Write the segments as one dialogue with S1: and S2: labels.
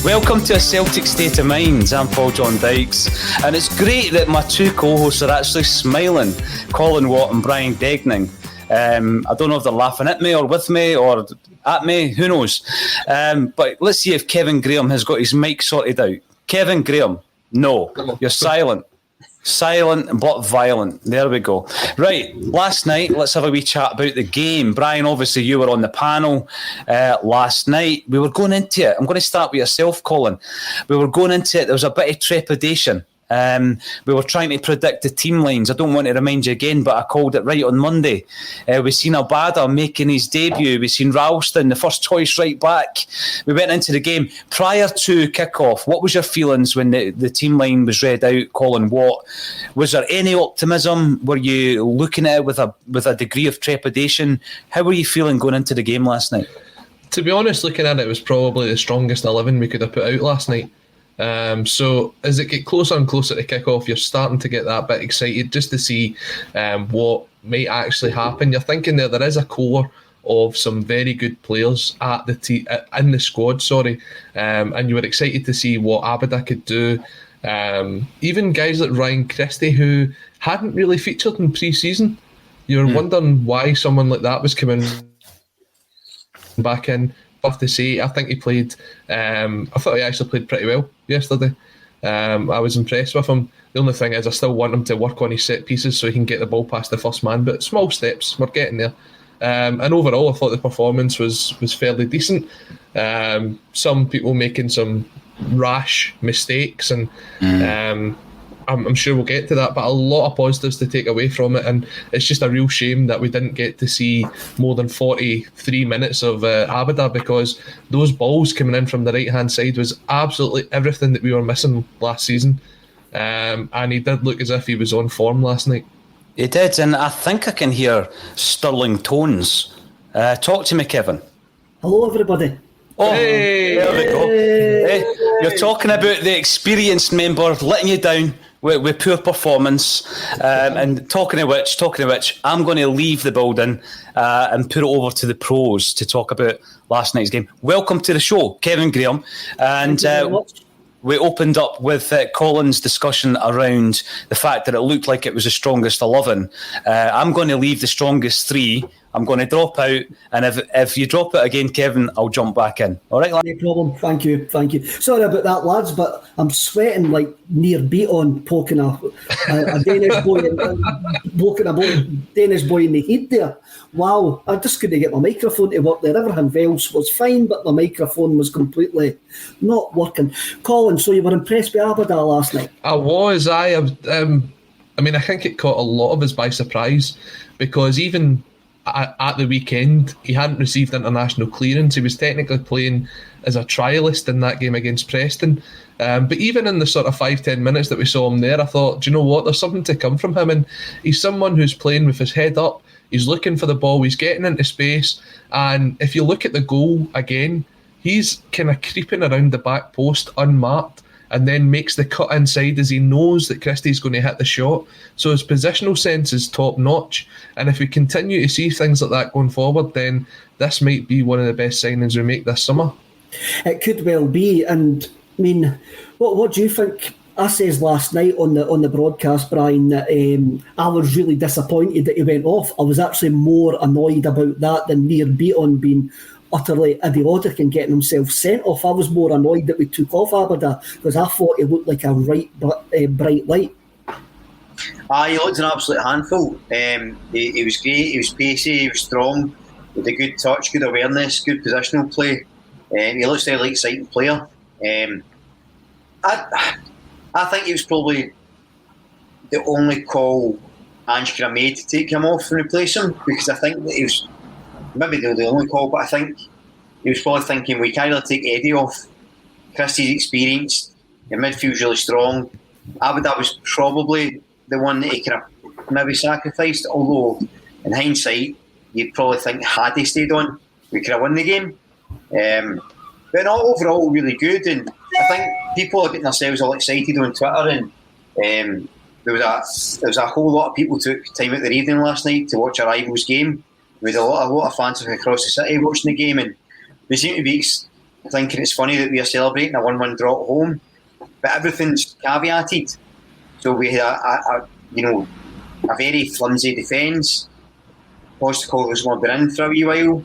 S1: Welcome to a Celtic State of Mind. I'm Paul John Dykes, and it's great that my two co-hosts are actually smiling, Colin Watt and Brian Degning. I don't know if they're laughing at me or with me or at me, who knows. But let's see if Kevin Graham has got his mic sorted out. Kevin Graham, no, you're silent. Silent but violent. There we go. Right, last night, let's have a wee chat about the game. Brian, obviously you were on the panel last night. We were going into it. I'm going to start with yourself, Colin. We were going into it. There was a bit of trepidation. We were trying to predict the team lines. I don't want to remind you again, but I called it right on Monday. We've seen Abada making his debut. We've seen Ralston, the first choice right back. We went into the game. Prior to kick-off, what was your feelings when the team line was read out, Colin? What was there any optimism? Were you looking at it with a degree of trepidation? How were you feeling going into the game last night?
S2: To be honest, looking at it, it was probably the strongest 11 we could have put out last night. So as it get closer and closer to kick-off, you're starting to get that bit excited just to see what might actually happen. You're thinking there is a core of some very good players at in the squad, and you were excited to see what Abada could do. Even guys like Ryan Christie, who hadn't really featured in pre-season, you were wondering why someone like that was coming back in. I have to say, I think he played. I thought he actually played pretty well yesterday. I was impressed with him. The only thing is, I still want him to work on his set pieces so he can get the ball past the first man. But small steps, we're getting there. And overall, I thought the performance was fairly decent. Some people making some rash mistakes, and I'm sure we'll get to that, but a lot of positives to take away from it, and it's just a real shame that we didn't get to see more than 43 minutes of Abada, because those balls coming in from the right-hand side was absolutely everything that we were missing last season, and he did look as if he was on form last night.
S1: He did, and I think I can hear sterling tones. Talk to me, Kevin.
S3: Hello, everybody.
S1: Oh, hey. There we go. Hey, you're talking about the experienced member letting you down with poor performance, and talking of which, I'm going to leave the building and put it over to the pros to talk about last night's game. Welcome to the show, Kevin Graham, and we opened up with Colin's discussion around the fact that it looked like it was the strongest 11. I'm going to leave the strongest 3. I'm going to drop out, and if you drop it again, Kevin, I'll jump back in. All right, lad?
S3: No problem. Thank you. Sorry about that, lads, but I'm sweating like near beat on poking a Danish boy, Danish boy in the head there. Wow, I just couldn't get my microphone to work there. Everything else was fine, but my microphone was completely not working. Colin, so you were impressed with Abada last night?
S2: I was. I think it caught a lot of us by surprise, because even at the weekend, he hadn't received international clearance. He was technically playing as a trialist in that game against Preston. But even in the sort of 5-10 minutes that we saw him there, I thought, do you know what? There's something to come from him. And he's someone who's playing with his head up. He's looking for the ball. He's getting into space. And if you look at the goal again, he's kind of creeping around the back post unmarked, and then makes the cut inside as he knows that Christie's going to hit the shot. So his positional sense is top notch, and if we continue to see things like that going forward, then this might be one of the best signings we make this summer.
S3: It could well be, and I mean, what do you think? I says last night on the broadcast, Brian, that I was really disappointed that he went off. I was actually more annoyed about that than Near Beaton being utterly idiotic and getting himself sent off. I was more annoyed that we took off Abada, because I thought he looked like a bright light.
S4: He looked an absolute handful. He was great, he was pacey, he was strong, with a good touch, good awareness, good positional play. He looks like an exciting player. I think he was probably the only call Ange could have made to take him off and replace him, because I think that he was maybe the only call, but I think he was probably thinking we can either take Eddie off. Christie's experienced, your midfield's really strong. Abada was probably the one that he could have maybe sacrificed, although in hindsight you'd probably think had he stayed on, we could have won the game. But not overall really good, and I think people are getting themselves all excited on Twitter, and there was a whole lot of people took time out their evening last night to watch a rivals game. We had a lot of fans from across the city watching the game, and we seem to be thinking it's funny that we are celebrating a 1-1 draw at home, but everything's caveated. So we had a very flimsy defence. Postacoglu's not been in for a wee while.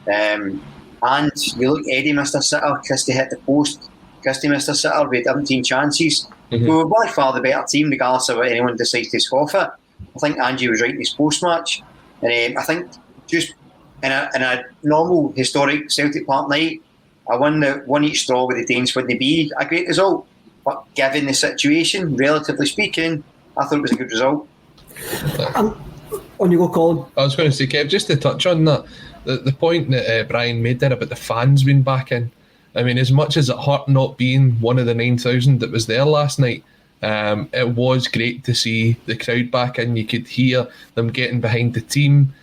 S4: And you look, Eddie missed a sitter, Christie hit the post, Christie missed a sitter, we had 17 chances. So we're by far the better team, regardless of what anyone decides to scoff it. I think Ange was right in his post-match. And I think just in a normal, historic Celtic Park night, a one each straw with the Danes wouldn't be a great result. But given the situation, relatively speaking, I thought it was a good result.
S3: On you go, Colin.
S2: I was going to say, Kev, just to touch on that, the point that Brian made there about the fans being back in. I mean, as much as it hurt not being one of the 9,000 that was there last night, it was great to see the crowd back in. You could hear them getting behind the team.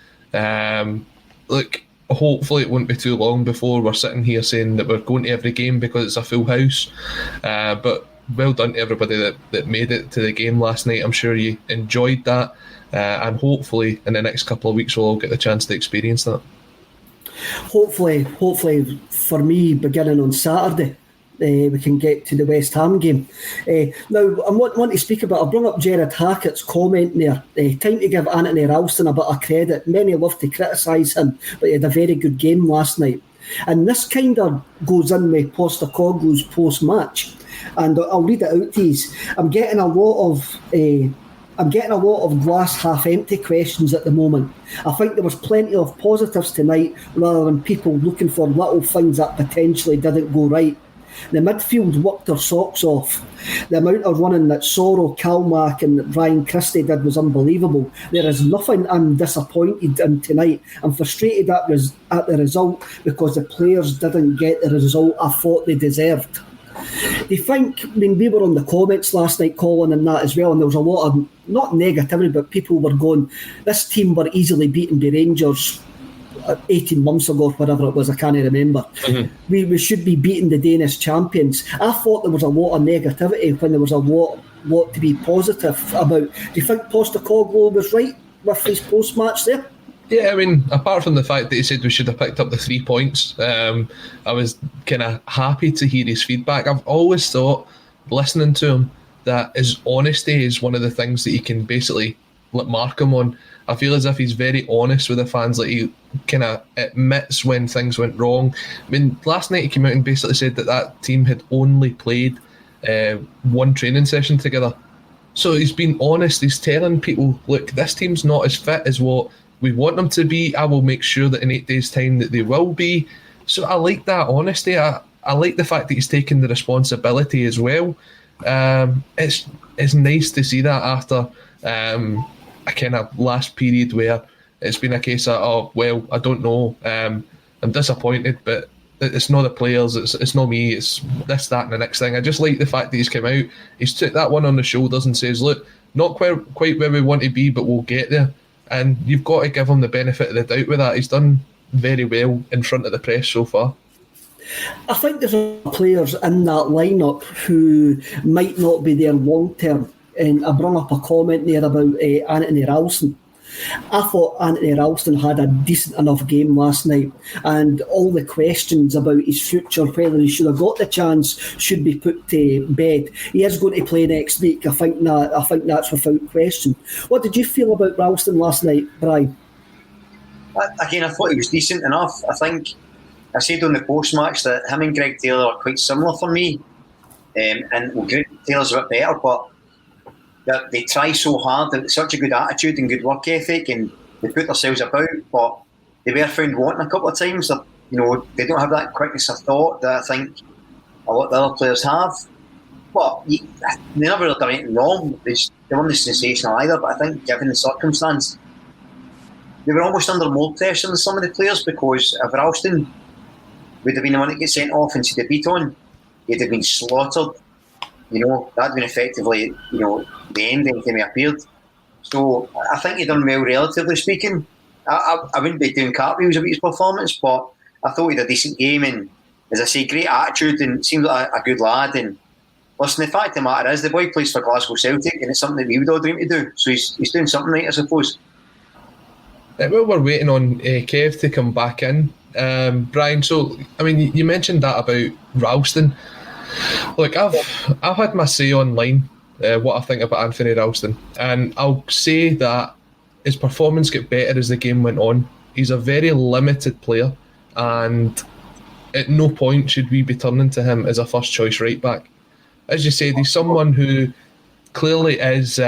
S2: Look, hopefully it won't be too long before we're sitting here saying that we're going to every game because it's a full house. But well done to everybody that made it to the game last night. I'm sure you enjoyed that. And hopefully in the next couple of weeks we'll all get the chance to experience that. Hopefully
S3: for me, beginning on Saturday, we can get to the West Ham game. Now, I want to speak about, I brought up Gerard Hackett's comment there. Time to give Anthony Ralston a bit of credit. Many love to criticise him, but he had a very good game last night. And this kind of goes in with Postacoglu's post-match. And I'll read it out to you. I'm getting a lot of glass half empty questions at the moment. I think there was plenty of positives tonight rather than people looking for little things that potentially didn't go right. The midfield worked their socks off. The amount of running that Soro, Kalmack and Ryan Christie did was unbelievable. There is nothing I'm disappointed in tonight. I'm frustrated at the result because the players didn't get the result I thought they deserved. Do you think, we were on the comments last night, Colin, and that as well, and there was a lot of, not negativity, but people were going, this team were easily beaten by Rangers 18 months ago, or whatever it was, I can't remember. We should be beating the Danish champions. I thought there was a lot of negativity when there was a lot to be positive about. Do you think Postecoglou was right with his post-match there?
S2: Yeah, I mean, apart from the fact that he said we should have picked up the 3 points, I was kind of happy to hear his feedback. I've always thought, listening to him, that his honesty is one of the things that you can basically mark him on. I feel as if he's very honest with the fans. Like, he kind of admits when things went wrong. I mean, last night he came out and basically said that team had only played one training session together. So he's been honest. He's telling people, look, this team's not as fit as what we want them to be. I will make sure that in 8 days' time that they will be. So I like that honesty. I like the fact that he's taking the responsibility as well. It's nice to see that after a kind of last period where it's been a case of, oh, well, I don't know. I'm disappointed, but it's not the players, it's not me, it's this, that and the next thing. I just like the fact that he's come out, he's took that one on the shoulders and says, look, not quite where we want to be, but we'll get there. And you've got to give him the benefit of the doubt with that. He's done very well in front of the press so far.
S3: I think there's players in that lineup who might not be there long term. And I brought up a comment there about Anthony Ralston. I thought Anthony Ralston had a decent enough game last night, and all the questions about his future, whether he should have got the chance, should be put to bed. He is going to play next week. I think that's without question. What did you feel about Ralston last night, Brian?
S4: Again, I thought he was decent enough. I think I said on the post-match that him and Greg Taylor are quite similar for me, and Greg Taylor's a bit better, but that they try so hard, and such a good attitude and good work ethic, and they put themselves about, but they were found wanting a couple of times. That, they don't have that quickness of thought that I think a lot of the other players have. But they never really done anything wrong. They weren't sensational either, but I think given the circumstance, they were almost under more pressure than some of the players, because if Ralston would have been the one that gets sent off and see the beat on, he'd have been slaughtered. That'd been effectively, the end anytime he appeared. So I think he done well, relatively speaking. I wouldn't be doing cartwheels about his performance, but I thought he had a decent game, and as I say, great attitude, and seems like a good lad. And listen, the fact of the matter is, the boy plays for Glasgow Celtic, and it's something that we would all dream to do. So he's doing something right, I suppose.
S2: Well, we're waiting on Kev to come back in. Brian. So, I mean, you mentioned that about Ralston. Look, I've had my say online what I think about Anthony Ralston, and I'll say that his performance got better as the game went on. He's a very limited player, and at no point should we be turning to him as a first choice right back. As you said, he's someone who clearly is.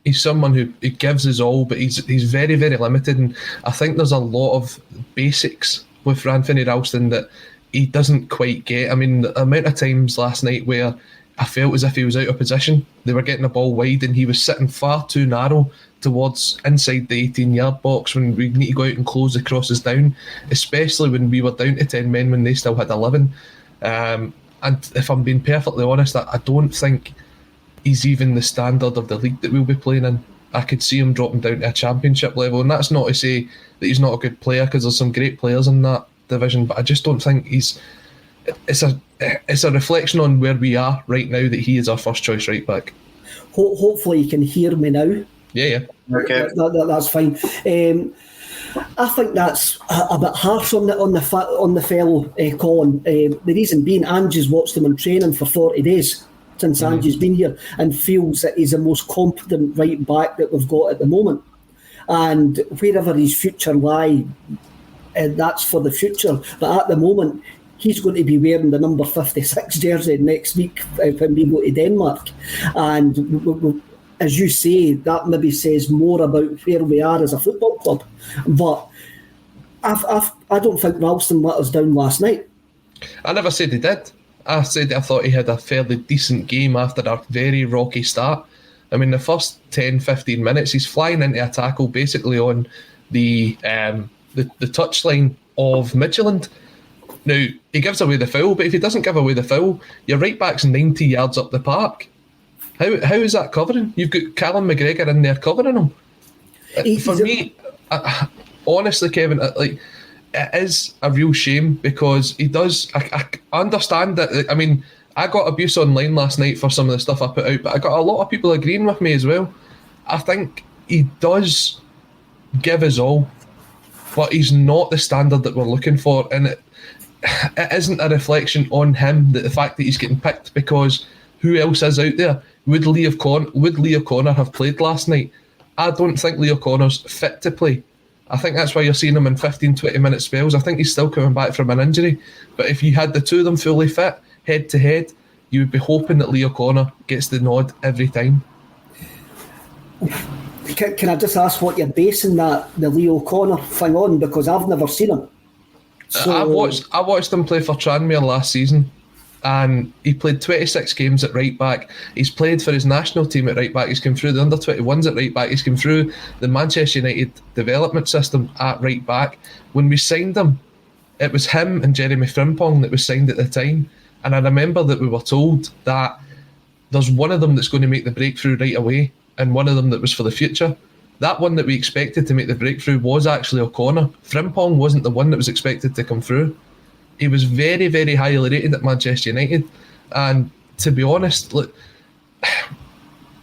S2: He's someone who gives us all, but he's very, very limited, and I think there's a lot of basics with Anthony Ralston that he doesn't quite get. I mean, the amount of times last night where I felt as if he was out of position, they were getting the ball wide and he was sitting far too narrow towards inside the 18-yard box when we need to go out and close the crosses down, especially when we were down to 10 men when they still had 11. And if I'm being perfectly honest, I don't think he's even the standard of the league that we'll be playing in. I could see him dropping down to a championship level, and that's not to say that he's not a good player, because there's some great players in that division, but I just don't think it's a reflection on where we are right now that he is our first choice right back.
S3: Hopefully you can hear me now.
S2: Yeah.
S4: Okay.
S3: That's fine. I think that's a bit harsh on the fellow Colin. The reason being, Ange has watched him in training for 40 days since Ange has been here, and feels that he's the most competent right back that we've got at the moment. And wherever his future lie, that's for the future. But at the moment, he's going to be wearing the number 56 jersey next week when we go to Denmark. And as you say, that maybe says more about where we are as a football club. But I don't think Ralston let us down last night.
S2: I never said he did. I said I thought he had a fairly decent game after a very rocky start. I mean, the first 10-15 minutes, he's flying into a tackle basically on the touchline of Midtjylland. Now, he gives away the foul, but if he doesn't give away the foul, your right back's 90 yards up the park. How is that covering? You've got Callum McGregor in there covering him. For me, honestly, Kevin, it is a real shame, because he does. I understand that. I mean, I got abuse online last night for some of the stuff I put out, but I got a lot of people agreeing with me as well. I think he does give us all, but he's not the standard that we're looking for, and it isn't a reflection on him that the fact that he's getting picked, because who else is out there? Would Lee O'Connor have played last night? I don't think Lee O'Connor's fit to play. I think that's why you're seeing him in 15-20 minute spells. I think he's still coming back from an injury. But if you had the two of them fully fit, head to head, you would be hoping that Lee O'Connor gets the nod every time.
S3: Can I just ask what you're basing the Lee O'Connor thing on? Because I've never seen him. So
S2: I watched him play for Tranmere last season, and he played 26 games at right back. He's played for his national team at right back. He's come through the under-21s at right back. He's come through the Manchester United development system at right back. When we signed him, it was him and Jeremy Frimpong that was signed at the time. And I remember that we were told that there's one of them that's going to make the breakthrough right away, and one of them that was for the future. That one that we expected to make the breakthrough was actually O'Connor. Frimpong wasn't the one that was expected to come through. He was very, very highly rated at Manchester United. And to be honest, look,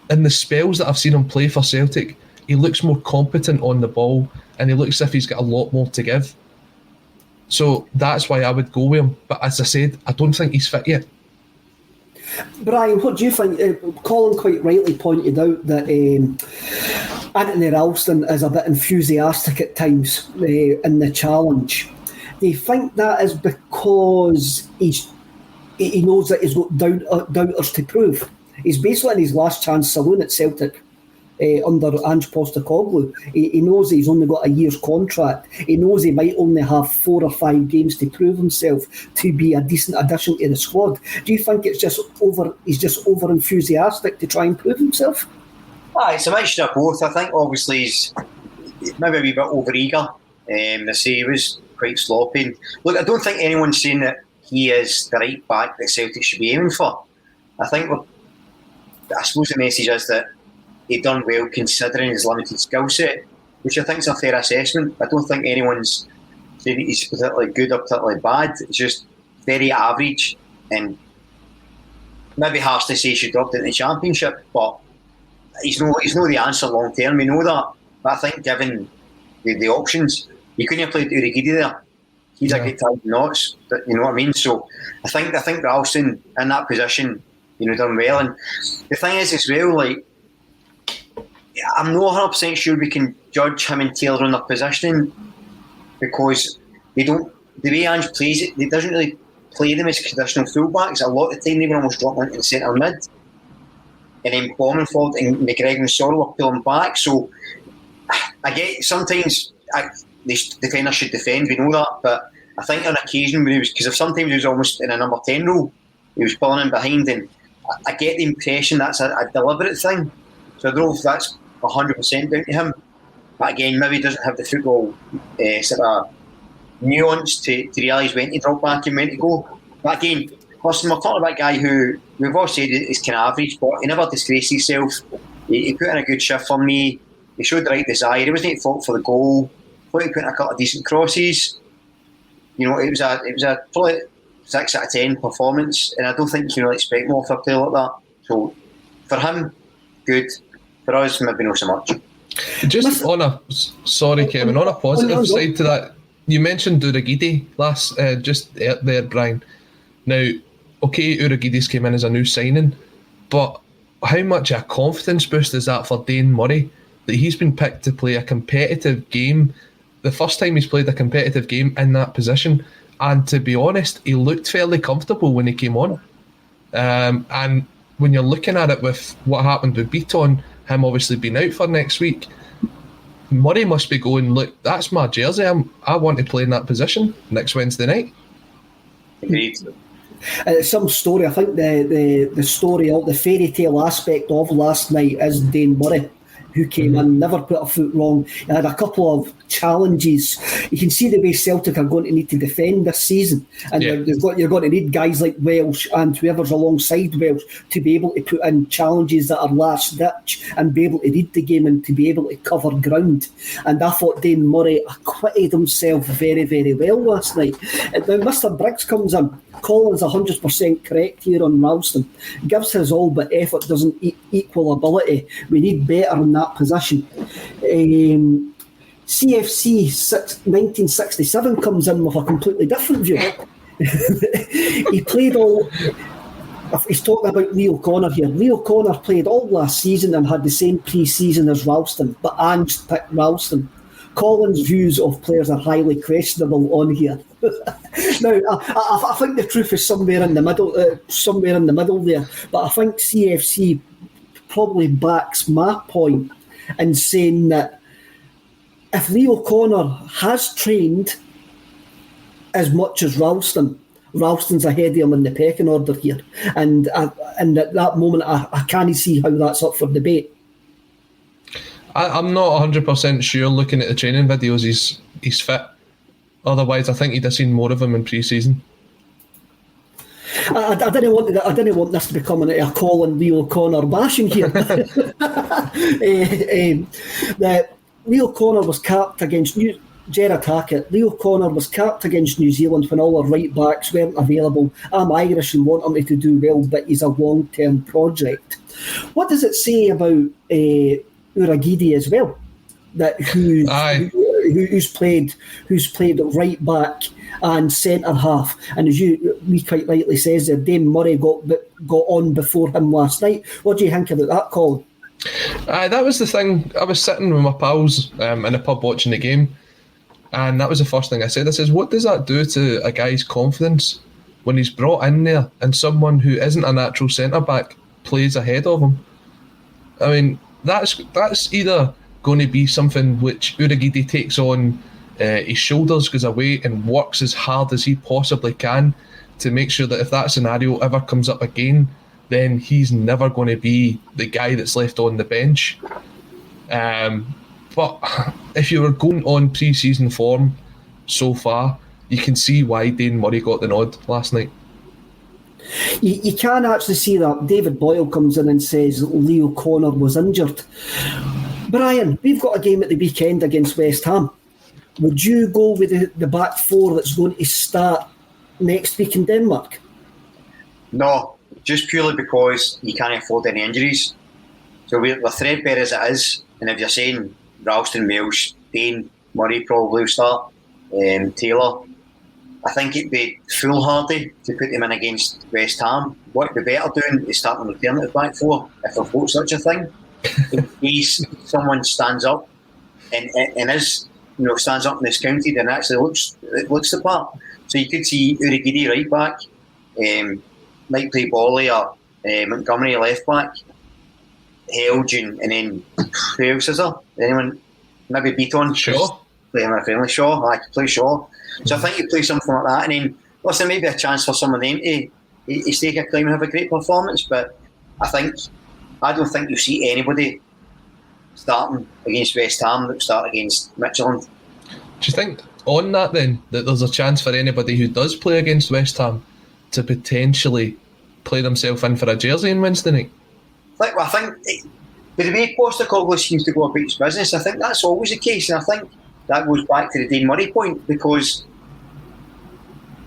S2: in the spells that I've seen him play for Celtic, he looks more competent on the ball, and he looks as if he's got a lot more to give. So that's why I would go with him. But as I said, I don't think he's fit yet.
S3: Brian, what do you think? Colin quite rightly pointed out that Anthony Ralston is a bit enthusiastic at times in the challenge. Do you think that is because he knows that he's got doubters to prove? He's basically in his last chance saloon at Celtic under Ange Postecoglou. He knows he's only got a year's contract. He knows he might only have 4 or 5 games to prove himself to be a decent addition to the squad. Do you think he's just over enthusiastic to try and prove himself?
S4: It's a mixture of both. I think obviously he's maybe a wee bit over eager. They say he was quite sloppy. Look, I don't think anyone's saying that he is the right back that Celtic should be aiming for. I suppose the message is that he'd done well considering his limited skill set, which I think is a fair assessment. I don't think anyone's saying that he's particularly good or particularly bad. It's just very average, and maybe harsh to say he should drop into the Championship, but he's no the answer long term. We know that, but I think given the options, You couldn't have played Urigidi there. He's a great tight knots, you know what I mean? So I think Ralston in that position, done well. And the thing is as well, like, I'm not 100% sure we can judge him and Taylor on their positioning, because the way Ange plays it, he doesn't really play them as traditional fullbacks. A lot of the time they were almost dropping into the centre mid, and then bombing forward, and McGregor and Sorrell were pulling back. So I get sometimes the defender should defend, we know that, but I think on occasion, because if sometimes he was almost in a number 10 role, he was pulling in behind, and I get the impression that's a deliberate thing. So I don't know if that's 100% down to him, but again, maybe he doesn't have the football sort of nuance to realise when to drop back and when to go. But again, listen, we're talking about a guy who we've all said is kind of average, but he never disgraced himself. He put in a good shift for me. He showed the right desire. He wasn't at fault for the goal. I thought he put in a couple of decent crosses. It was a probably 6 out of 10 performance, and I don't think you expect more for a player like that. So for him, good. For us, maybe not so much.
S2: Just on a positive side to that, you mentioned Urigidi just there, Brian. Now, okay, Urigidi's came in as a new signing, but how much a confidence boost is that for Dane Murray that he's been picked to play a competitive game, the first time he's played a competitive game in that position, and to be honest, he looked fairly comfortable when he came on. And when you're looking at it with what happened with Beaton, him obviously being out for next week, Murray must be going, look, that's my jersey. I want to play in that position next Wednesday night.
S4: Agreed.
S3: Some story, I think the story, the fairy tale aspect of last night is Dane Murray, who came in, never put a foot wrong. He had a couple of challenges. You can see the way Celtic are going to need to defend this season, and you're going to need guys like Welsh and whoever's alongside Welsh to be able to put in challenges that are last ditch and be able to read the game and to be able to cover ground. And I thought Dane Murray acquitted himself very, very well last night. And then Mr. Briggs comes in. Colin's 100% correct here on Ralston. Gives his all, but effort doesn't equal ability. We need better in that position. CFC 1967 comes in with a completely different view. He played all... He's talking about Leo Connor here. Leo Connor played all last season and had the same pre-season as Ralston, but Ange picked Ralston. Colin's views of players are highly questionable on here. Now, I think the truth is somewhere in the middle there. But I think CFC probably backs my point in saying that if Leo Connor has trained as much as Ralston's ahead of him in the pecking order here. And at that moment, I can't see how that's up for debate.
S2: I'm not 100% sure looking at the training videos he's fit. Otherwise, I think he'd have seen more of him in pre-season.
S3: I didn't want this to become a Colin Leo Connor bashing here. Leo Connor was capped against Gerard Hackett. Leo Connor was capped against New Zealand when all our right backs weren't available. I'm Irish and want him to do well, but he's a long-term project. What does it say about Urigidi as well? That who's played right back and centre half, and as we quite rightly says there, Dane Murray got on before him last night. What do you think about that, Colin?
S2: That was the thing. I was sitting with my pals in a pub watching the game, and that was the first thing I said. I says, what does that do to a guy's confidence when he's brought in there and someone who isn't a natural centre back plays ahead of him? I mean, that's either going to be something which Urigidi takes on his shoulders, goes away and works as hard as he possibly can to make sure that if that scenario ever comes up again, then he's never going to be the guy that's left on the bench. But if you were going on pre-season form so far, you can see why Dane Murray got the nod last night.
S3: You can actually see that. David Boyle comes in and says Leo Connor was injured. Brian, we've got a game at the weekend against West Ham. Would you go with the back four that's going to start next week in Denmark?
S4: No, just purely because you can't afford any injuries. So we're threadbare as it is, and if you're saying Ralston, Welsh, Dane, Murray probably will start. Taylor. I think it'd be foolhardy to put him in against West Ham. What would be better doing is starting an alternative back four, if I've got such a thing. In case someone stands up and is, stands up in this county, then actually looks the part. So you could see Urigidi right back, might play Bolly or Montgomery left back, Helge, and then who else is there? Anyone? Maybe Beaton.
S2: Shaw.
S4: Play him in a friendly. Shaw. I could play Shaw. So I think you play something like that, and then listen, maybe a chance for some of them to stake a claim and have a great performance. But I don't think you see anybody starting against West Ham that will start against Midtjylland.
S2: Do you think on that then that there's a chance for anybody who does play against West Ham to potentially play themselves in for a jersey on Wednesday night?
S4: I think with the way Postecoglou seems to go about his business, I think that's always the case, and I think that goes back to the Dane Murray point, because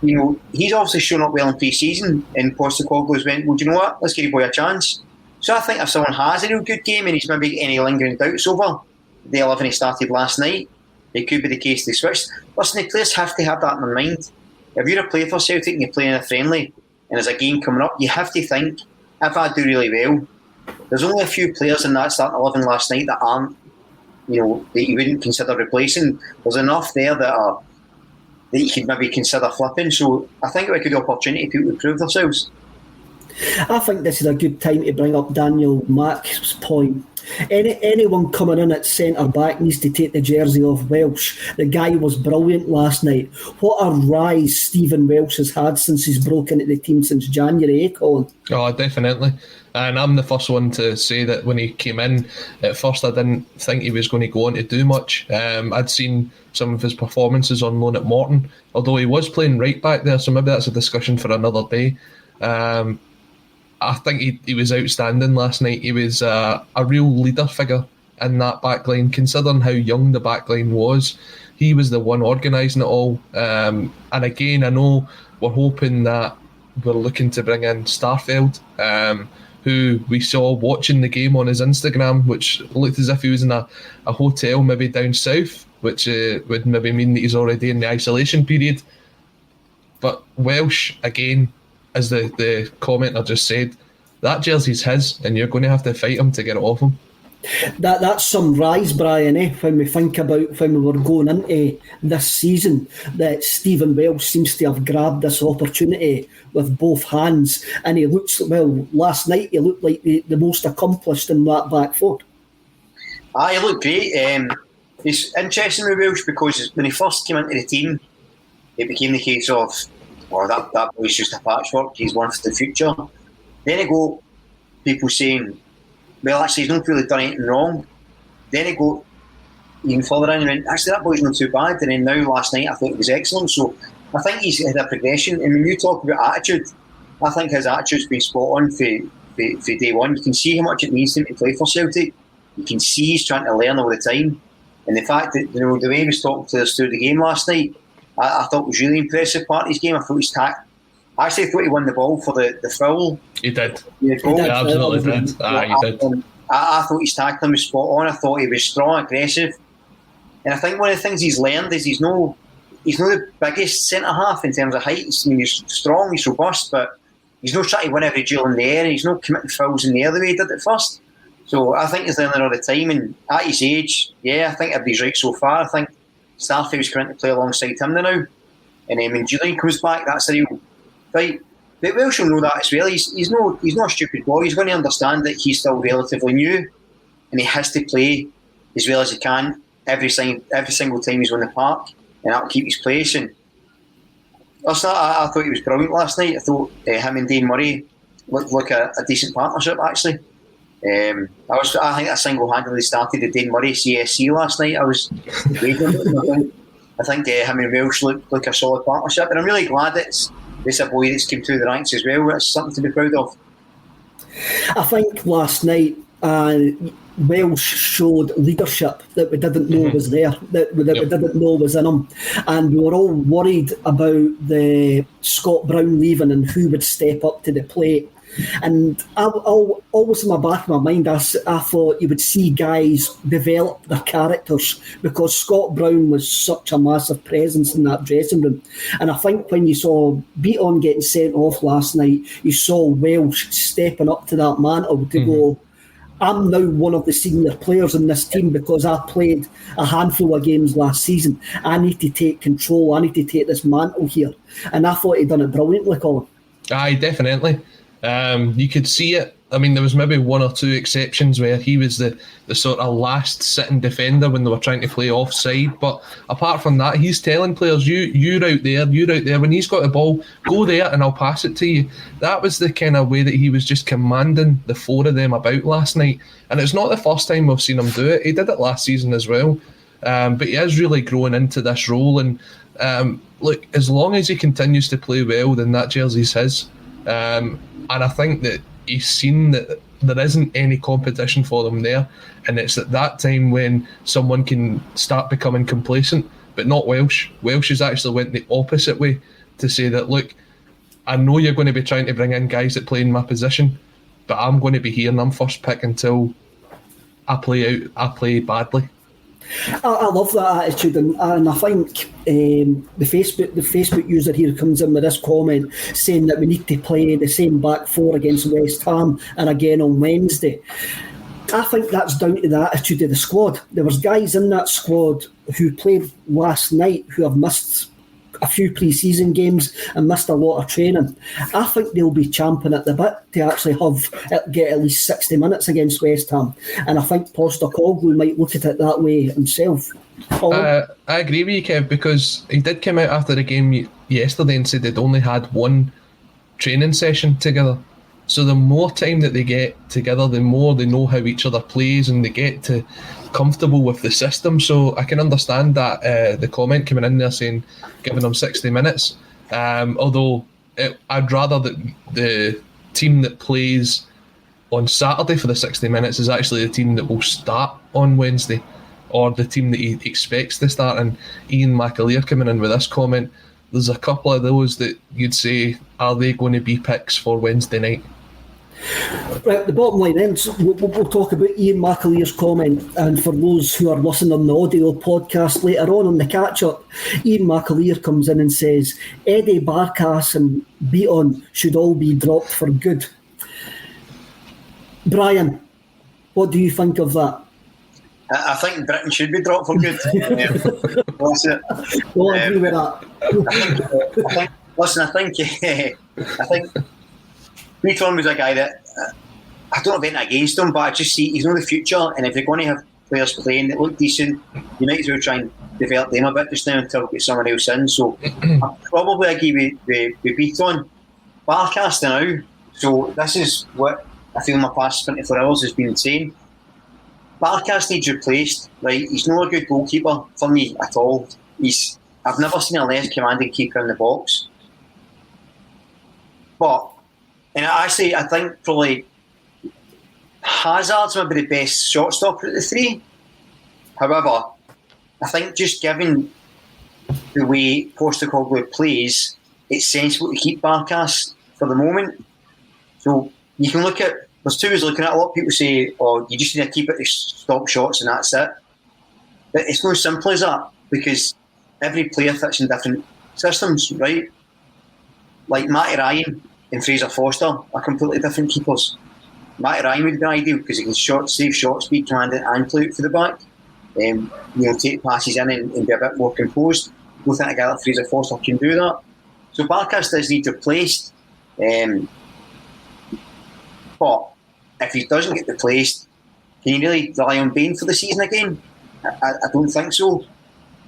S4: he's obviously shown up well in pre-season, and Postecoglou's went, well, do you know what, let's give your boy a chance. So I think if someone has a real good game and he's maybe any lingering doubts over the 11 he started last night, it could be the case they switched. Listen, the players have to have that in their mind. If you're a player for Celtic and you're playing a friendly and there's a game coming up, you have to think, if I do really well, there's only a few players in that starting 11 last night that aren't, that you wouldn't consider replacing. There's enough there that you could maybe consider flipping. So I think it would be a good opportunity for people to prove themselves.
S3: I think this is a good time to bring up Daniel Mack's point. Anyone coming in at centre back needs to take the jersey off Welsh. The guy was brilliant last night. What a rise Stephen Welsh has had since he's broken into the team since January, Colin?
S2: Oh, definitely. And I'm the first one to say that when he came in, at first I didn't think he was going to go on to do much. I'd seen some of his performances on loan at Morton, although he was playing right back there, so maybe that's a discussion for another day. I think he was outstanding last night. He was a real leader figure in that backline, considering how young the backline was. He was the one organising it all. And again, I know we're hoping that we're looking to bring in Starfelt, who we saw watching the game on his Instagram, which looked as if he was in a hotel maybe down south, which would maybe mean that he's already in the isolation period. But Welsh, again, as the commenter just said, that jersey's his, and you're going to have to fight him to get it off him.
S3: That's some rise, Brian, when we think about when we were going into this season, that Stephen Welsh seems to have grabbed this opportunity with both hands, and he looks, last night he looked like the most accomplished in that back four.
S4: He looked great. It's interesting with Welsh because when he first came into the team, it became the case of, that boy's just a patchwork, he's one for the future. Then it go people saying, well, actually he's not really done anything wrong. Then it go even further in and went, actually that boy's not too bad. And then now last night I thought it was excellent. So I think he's had a progression. And when you talk about attitude, I think his attitude's been spot on for day one. You can see how much it needs him to play for Celtic. You can see he's trying to learn all the time. And the fact that the way he was talking to us through the game last night, I thought was really impressive part of his game. I thought his I actually thought he won the ball for the foul.
S2: He did.
S3: He
S2: absolutely did. He did.
S4: I thought his tackling was spot on. I thought he was strong, aggressive. And I think one of the things he's learned is he's no the biggest centre half in terms of height. I mean, he's strong, he's robust, but he's not trying to win every duel in the air, and he's not committing fouls in the air the way he did at first. So I think he's learning all the time, and at his age, I think everybody's right so far. I think Starfield's currently to play alongside him now. And when Julian comes back, that's a real fight. But Welsh will know that as well. He's not a stupid boy. He's going to understand that he's still relatively new, and he has to play as well as he can every single time he's on the park, and that'll keep his place. And I thought he was brilliant last night. I thought him and Dane Murray looked like a decent partnership, actually. I think I single-handedly started the Dane Murray CSC last night. I was waiting. I think him and Welsh look like a solid partnership, and I'm really glad it's a boy that's came through the ranks as well. It's something to be proud of.
S3: I think last night Welsh showed leadership that we didn't know was there, that we didn't know was in him, and we were all worried about the Scott Brown leaving and who would step up to the plate. And always in the back of my mind, I thought you would see guys develop their characters, because Scott Brown was such a massive presence in that dressing room. And I think when you saw Beaton getting sent off last night, you saw Welsh stepping up to that mantle to go, I'm now one of the senior players in this team because I played a handful of games last season. I need to take control. I need to take this mantle here. And I thought he'd done it brilliantly, Colin.
S2: Aye, definitely. You could see it. I mean, there was maybe one or two exceptions where he was the sort of last sitting defender when they were trying to play offside. But apart from that, he's telling players, you're out there. When he's got the ball, go there and I'll pass it to you. That was the kind of way that he was just commanding the four of them about last night. And it's not the first time we've seen him do it. He did it last season as well. But he is really growing into this role. And look, as long as he continues to play well, then that jersey's his. And I think that he's seen that there isn't any competition for them there, and it's at that time when someone can start becoming complacent, but not Welsh. Welsh has actually went the opposite way to say that, look, I know you're going to be trying to bring in guys that play in my position, but I'm going to be here and I'm first pick until I play badly.
S3: I love that attitude, and I think the Facebook user here comes in with this comment saying that we need to play the same back four against West Ham and again on Wednesday. I think that's down to the attitude of the squad. There was guys in that squad who played last night who have missed a few pre-season games and missed a lot of training. I think they'll be champing at the bit to actually get at least 60 minutes against West Ham, and I think Postecoglou might look at it that way himself.
S2: I agree with you, Kev, because he did come out after the game yesterday and said they'd only had one training session together. So the more time that they get together, the more they know how each other plays and they get to comfortable with the system. So I can understand that, the comment coming in there saying giving them 60 minutes. Although I'd rather that the team that plays on Saturday for the 60 minutes is actually the team that will start on Wednesday, or the team that he expects to start. And Ian McAleer coming in with this comment, there's a couple of those that you'd say, are they going to be picks for Wednesday night?
S3: Right, the bottom line then, so we'll talk about Ian McAleer's comment, and for those who are listening on the audio podcast later on the catch-up, Ian McAleer comes in and says Eddie Barkas and Beaton should all be dropped for good. Brian, what do you think of that?
S4: I think Britain should be dropped for good. That's it.
S3: Well, I agree with that.
S4: I think Beaton was a guy that I don't have anything against him, but I just see he's not the future, and if you're going to have players playing that look decent, you might as well try and develop them a bit just now until we get someone else in. So I probably agree with Beaton. Barkas now, so this is what I feel my past 24 hours has been saying. Barkas needs replaced, right? He's not a good goalkeeper for me at all. I've never seen a less commanding keeper in the box. But, and I think probably Hazard's maybe the best shot stopper of the three. However, I think just given the way Postecoglou plays, it's sensible to keep Barkas for the moment. So you can look at, there's two ways looking at it. A lot of people say, oh, you just need to keep it to stop shots and that's it. But it's not as simple as that, because every player fits in different systems, right? Like Matty Ryan and Fraser Foster are completely different keepers. Matty Ryan would be ideal because he can save shot speed, command it, and play out for the back. Take passes in and be a bit more composed. I don't think a guy like Fraser Foster can do that. So Barkas does need replaced. But if he doesn't get replaced, can you really rely on Bain for the season again? I don't think so.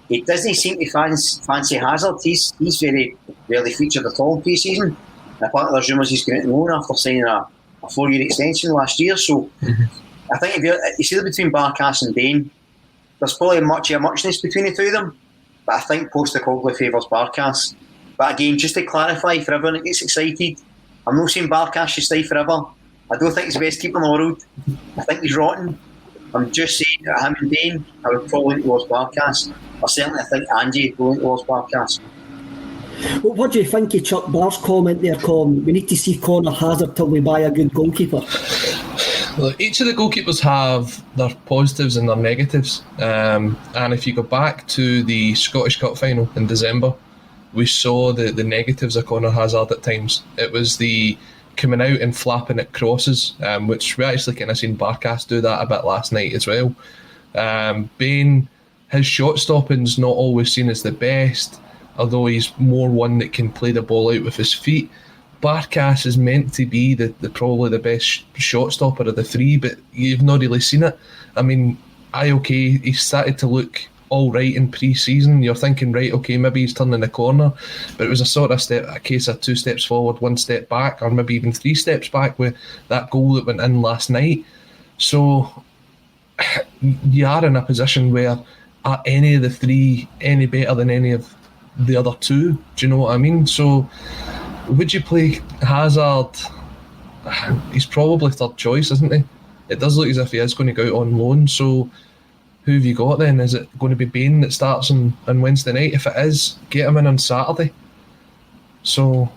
S4: He doesn't seem to fancy Hazard. He's very rarely featured at all in pre-season. And apparently there's rumours he's going to loan after signing a 4-year extension last year. So I think if you see between Barkas and Bain, there's probably a muchness between the two of them. But I think Postecoglou favours Barkas. But again, just to clarify for everyone that gets excited, I'm not saying Barkas should stay forever. I don't think he's the best keeper in the world. I think he's rotten. I'm just saying that him and Bain, I would probably lean towards Barkas. Or certainly I think Ange would lean towards Barkas.
S3: What do you think of Chuck Barr's comment there, Colin? We need to see Connor Hazard till we buy a good goalkeeper.
S2: Look, each of the goalkeepers have their positives and their negatives. And if you go back to the Scottish Cup final in December, we saw the negatives of Connor Hazard at times. It was the coming out and flapping at crosses, which we actually kind of seen Barkas do that a bit last night as well. Bain, his shot stopping's not always seen as the best, although he's more one that can play the ball out with his feet. Barkas is meant to be the probably the best shot stopper of the three, but you've not really seen it. I mean, he started to look all right in pre-season. You're thinking, right, okay, maybe he's turning the corner, but it was a case of 2 steps forward, 1 step back, or maybe even 3 steps back with that goal that went in last night. So you are in a position where are any of the 3 any better than any of the other 2? Do you know what I mean? So would you play Hazard? He's probably third choice, isn't he? It does look as if he is going to go out on loan. So who have you got then? Is it going to be Bain that starts on Wednesday night? If it is, get him in on Saturday. So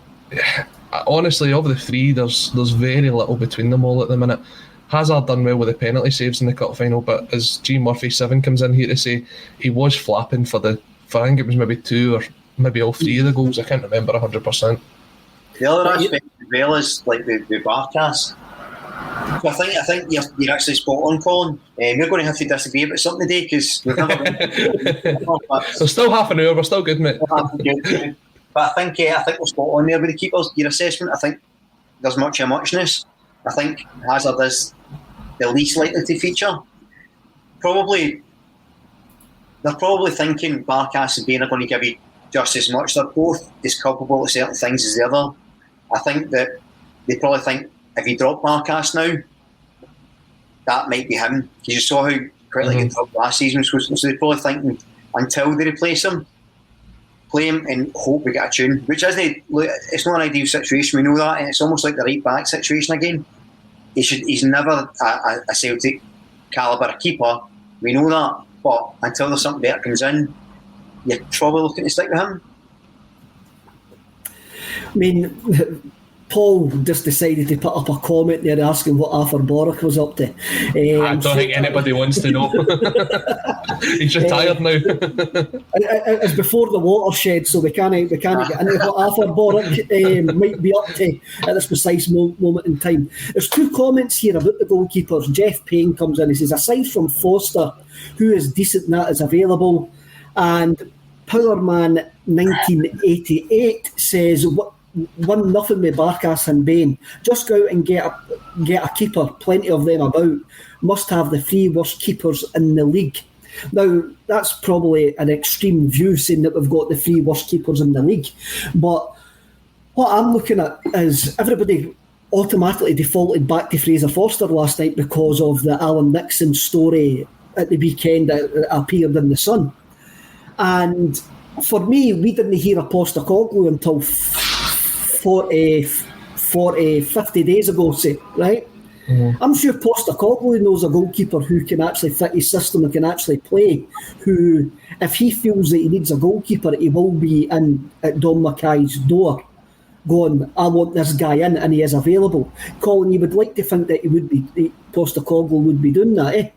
S2: honestly, of the 3, there's very little between them all at the minute. Hazard done well with the penalty saves in the cup final, but as G Murphy 7 comes in here to say, he was flapping for I think it was maybe 2 or maybe all 3 of the goals. I can't remember 100%.
S4: The other aspect as well is like the Barkas. So I think you're actually spot on, Colin. We're going to have to disagree about something today because we've never
S2: So still half an hour, we're still good, mate.
S4: But I think we're spot on there with the keepers. Your assessment, I think there's much of muchness. I think Hazard is the least likely to feature. They're probably thinking Barkas and Bain are going to give you just as much. They're both as culpable at certain things as the other. I think that they probably think if you drop Barkas now, that might be him. You just saw how quickly he got dropped last season. So they're probably thinking until they replace him, play him and hope we get a tune. Which isn't, it's not an ideal situation. We know that, and it's almost like the right back situation again. He's never a Celtic calibre keeper. We know that, but until there's something better comes in, you're probably looking to stick with him.
S3: I mean, Paul just decided to put up a comment there asking what Arthur Borwick was up to.
S2: I don't think anybody wants to know. He's retired now.
S3: It's before the watershed, so we can't get into what Arthur Borwick might be up to at this precise moment in time. There's 2 comments here about the goalkeepers. Jeff Payne comes in. He says, aside from Foster, who is decent and that is available, and Powerman 1988 says 1-0 with Barkas and Bain. Just go out and get a keeper. Plenty of them about. Must have the 3 worst keepers in the league. Now that's probably an extreme view, saying that we've got the 3 worst keepers in the league. But what I'm looking at is everybody automatically defaulted back to Fraser Forster last night because of the Alan Nixon story at the weekend that appeared in the Sun. And for me, we didn't hear a Postecoglou until 50 days ago, say, right? Mm-hmm. I'm sure Postecoglou knows a goalkeeper who can actually fit his system and can actually play, who, if he feels that he needs a goalkeeper, he will be in at Don Mackay's door going, I want this guy in, and he is available. Colin, you would like to think that Postecoglou would be doing that, eh?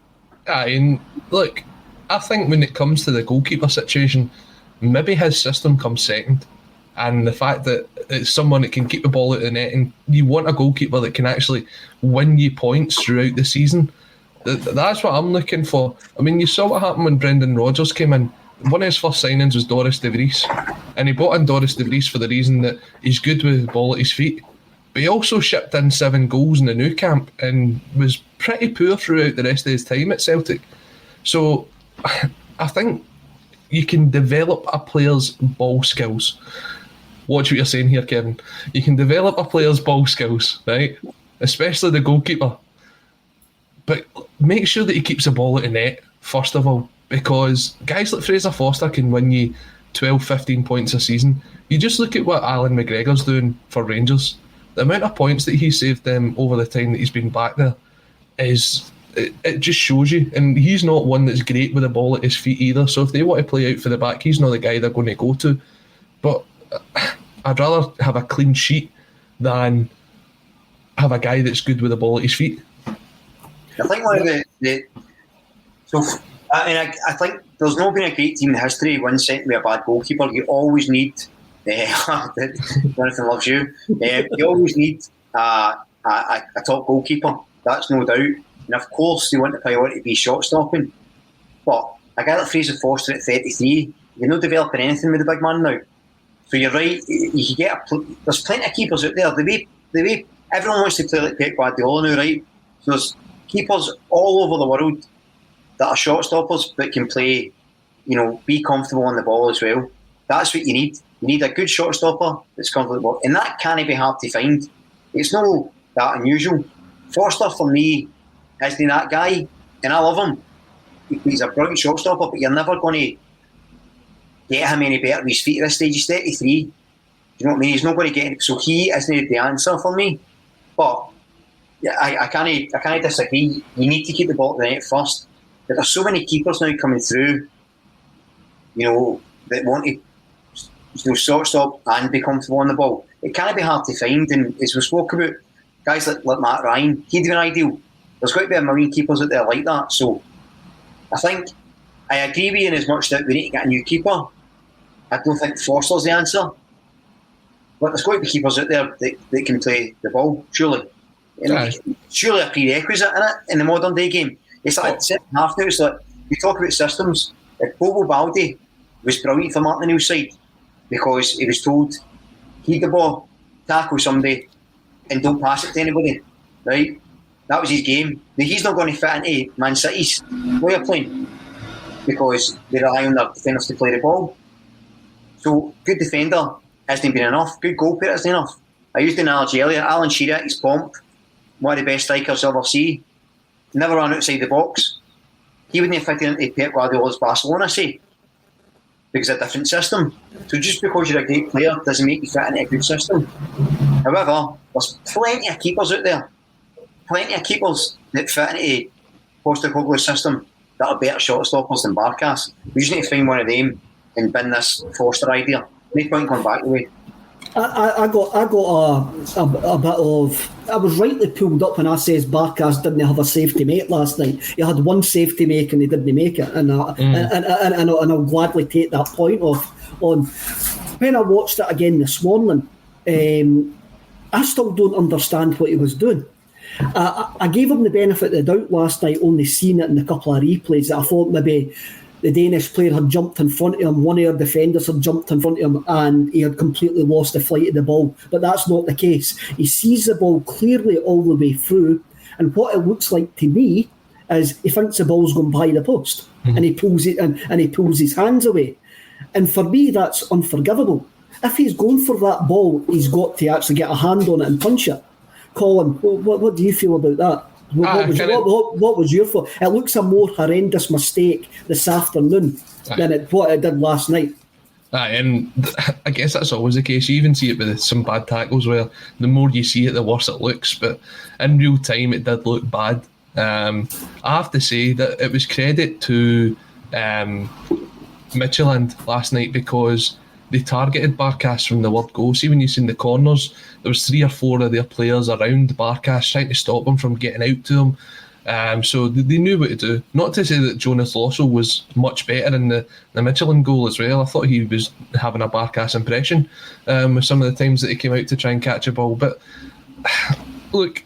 S2: Aye, and look, I think when it comes to the goalkeeper situation, maybe his system comes second. And the fact that it's someone that can keep the ball out of the net, and you want a goalkeeper that can actually win you points throughout the season. That's what I'm looking for. I mean, you saw what happened when Brendan Rodgers came in. One of his first signings was Doris de Vries. And he brought in Doris de Vries for the reason that he's good with the ball at his feet. But he also shipped in 7 goals in the new camp and was pretty poor throughout the rest of his time at Celtic. So I think you can develop a player's ball skills. Watch what you're saying here, Kevin. You can develop a player's ball skills, right? Especially the goalkeeper. But make sure that he keeps the ball at the net, first of all, because guys like Fraser Forster can win you 12, 15 points a season. You just look at what Alan McGregor's doing for Rangers. The amount of points that he saved them over the time that he's been back there is... It just shows you. And he's not one that's great with the ball at his feet either. So if they want to play out for the back, he's not the guy they're going to go to. But I'd rather have a clean sheet than have a guy that's good with the ball at his feet.
S4: I think one of I think there's not been a great team in history one sent with a bad goalkeeper. You always need Jonathan loves you. You always need a top goalkeeper. That's no doubt. And of course, they want the priority to be shot stopping. But a guy like Fraser Forster at 33, you're not developing anything with the big man now. So you're right. You can get there's plenty of keepers out there. The way everyone wants to play like Pep Guardiola now, right? So there's keepers all over the world that are shot stoppers but can play, be comfortable on the ball as well. That's what you need. You need a good shot stopper that's comfortable, and that can't be hard to find. It's not that unusual. Forster for me isn't that guy, and I love him. He's a brilliant shot stopper, but you're never going to get him any better with his feet at this stage. He's 33. Do you know what I mean? He's not going to get it, so he isn't the answer for me. But yeah, I can't disagree. You need to keep the ball at the net first. But there's so many keepers now coming through, that want to short stop and be comfortable on the ball. It can't be hard to find, and as we spoke about, guys like Matt Ryan, he'd be an ideal. There's got to be a million keepers out there like that. So I think I agree with you in as much that we need to get a new keeper. I don't think Forster's the answer. But there's got to be keepers out there that can play the ball, surely. Surely a prerequisite in the modern day game. It's like second half now. It's like, you talk about systems. Like Bobo Baldi was brilliant for Martin O'Neill's side because he was told, keep the ball, tackle somebody, and don't pass it to anybody. Right? That was his game. Now, he's not going to fit into Man City's way of playing because they rely on their defenders to play the ball. So, good defender hasn't been enough. Good goalkeeper isn't enough. I used the analogy earlier. Alan Shearer at his pomp, one of the best strikers I'll ever see. Never ran outside the box. He wouldn't have fitted into Pep Guardiola's Barcelona, say, because it's a different system. So just because you're a great player doesn't make you fit into a good system. However, there's plenty of keepers out there. Plenty of keepers that fit into Postecoglou's system that are better shot stoppers than Barkas. We just need to find one of them and bin this Forster idea. No point coming back the way.
S3: I got a bit of. I was rightly pulled up when I says Barkas didn't have a safety mate last night. He had one safety make and he didn't make it, and I'll gladly take that point off. On when I watched it again this morning, I still don't understand what he was doing. I gave him the benefit of the doubt last night, only seeing it in a couple of replays that I thought maybe the Danish player had jumped in front of him, one of our defenders had jumped in front of him, and he had completely lost the flight of the ball. But that's not the case. He sees the ball clearly all the way through, and what it looks like to me is he thinks the ball's going by the post, and he pulls it and he pulls his hands away. And for me, that's unforgivable. If he's going for that ball, he's got to actually get a hand on it and punch it. Colin, what do you feel about that? What was your thought? It looks a more horrendous mistake this afternoon than what it did last night.
S2: And I guess that's always the case. You even see it with some bad tackles where the more you see it, the worse it looks. But in real time, it did look bad. I have to say that it was credit to Midtjylland last night because they targeted Barkas from the word go. See, when you seen the corners, there was 3 or 4 of their players around Barkas trying to stop him from getting out to him. So they knew what to do. Not to say that Jonas Lossell was much better in the Midtjylland goal as well. I thought he was having a Barkas impression with some of the times that he came out to try and catch a ball. But look,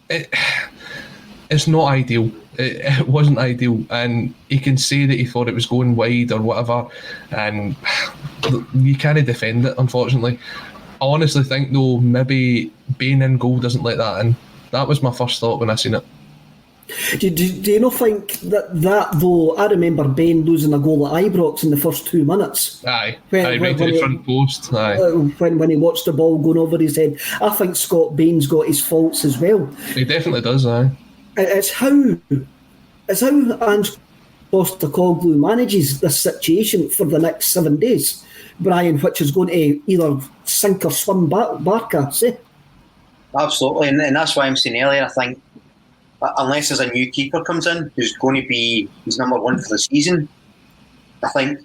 S2: it's not ideal. It wasn't ideal, and he can say that he thought it was going wide or whatever, and you can't defend it, unfortunately. I honestly think though maybe Bain in goal doesn't let that in. That was my first thought when I seen it.
S3: Do you not think that though? I remember Bain losing a goal at Ibrox in the first 2 minutes.
S2: Right to the front post.
S3: When he watched the ball going over his head, I think Scott Bain's got his faults as well.
S2: He definitely does.
S3: It's how Ange Postecoglou manages this situation for the next 7 days, Brian, which is going to either sink or swim Barkas.
S4: Absolutely, and that's why I'm saying earlier, I think unless there's a new keeper comes in who's going to be his number 1 for the season, I think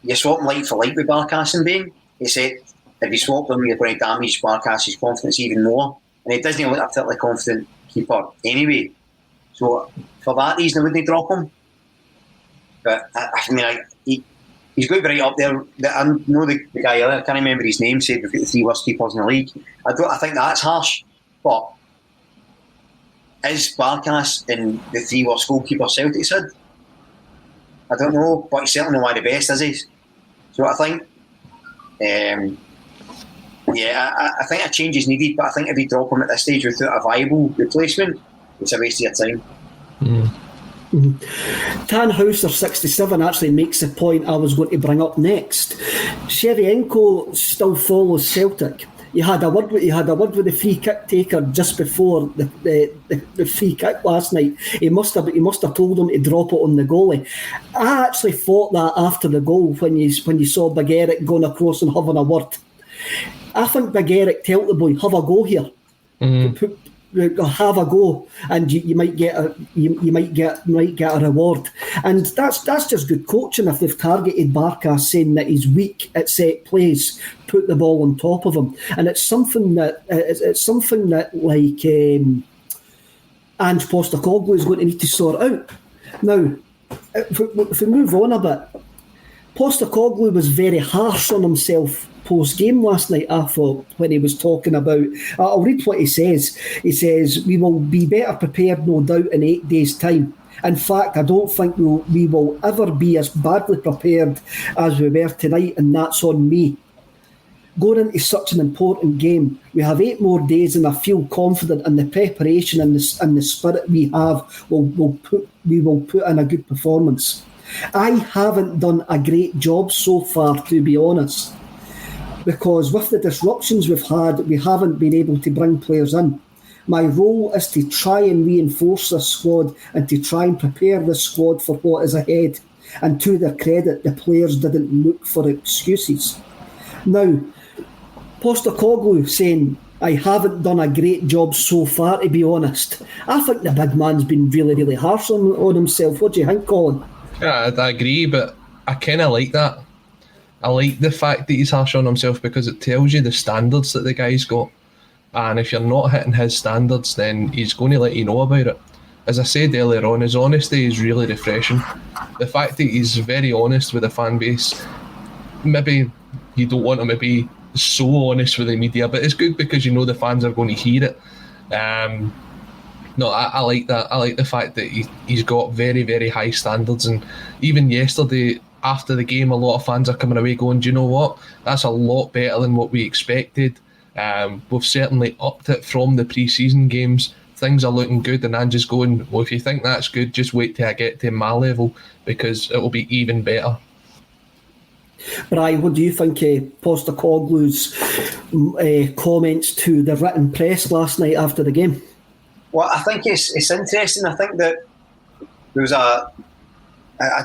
S4: you swap him like for like with Barkas and Bain. he said if you swap them, you're going to damage Barkas's confidence even more. And he doesn't look a particularly confident keeper anyway. So for that reason, I wouldn't drop him. But he's going to be right up there. I know the guy earlier, I can't remember his name, said we've got the 3 worst keepers in the league. I think that's harsh. But is Barkas in the 3 worst goalkeepers Celtic had? I don't know, but he's certainly one of the best, is he? So I think, I think a change is needed, but I think if you drop him at this stage without a viable replacement, it's a waste of your time.
S3: Tannhauser67 actually makes the point I was going to bring up next. Shevchenko still follows Celtic. He had a word with the free kick taker just before the free kick last night. He must have told him to drop it on the goalie. I actually thought that after the goal when you saw Big Eric going across and having a word. I think Big Eric told the boy, have a go here. Have a go, and you might get a reward, and that's just good coaching. If they've targeted Barkas saying that he's weak at set plays, put the ball on top of him, and it's something that like Ange Postecoglou is going to need to sort out. Now, if we move on a bit, Postecoglou was very harsh on himself post-game last night, I thought, when he was talking about... I'll read what he says. He says, we will be better prepared, no doubt, in 8 days' time. In fact, I don't think we will ever be as badly prepared as we were tonight, and that's on me. Going into such an important game, we have 8 more days, and I feel confident in the preparation and the spirit we have. We will put in a good performance. I haven't done a great job so far, to be honest, because with the disruptions we've had, we haven't been able to bring players in. My role is to try and reinforce this squad and to try and prepare this squad for what is ahead. And to their credit, the players didn't look for excuses. Now, Postecoglou saying, I haven't done a great job so far, to be honest. I think the big man's been really, really harsh on himself. What do you think, Colin?
S2: Yeah, I agree, but I kind of like that. I like the fact that he's harsh on himself because it tells you the standards that the guy's got. And if you're not hitting his standards, then he's going to let you know about it. As I said earlier on, his honesty is really refreshing. The fact that he's very honest with the fan base, maybe you don't want him to be so honest with the media, but it's good because you know the fans are going to hear it. No, I like that. I like the fact that he's got very, very high standards. And even yesterday, after the game, a lot of fans are coming away going, do you know what? That's a lot better than what we expected. We've certainly upped it from the pre-season games. Things are looking good, and Ange is going, well, if you think that's good, just wait till I get to my level because it will be even better.
S3: Brian, what do you think Postecoglou's comments to the written press last night after the game?
S4: Well, I think it's interesting. I think that there was I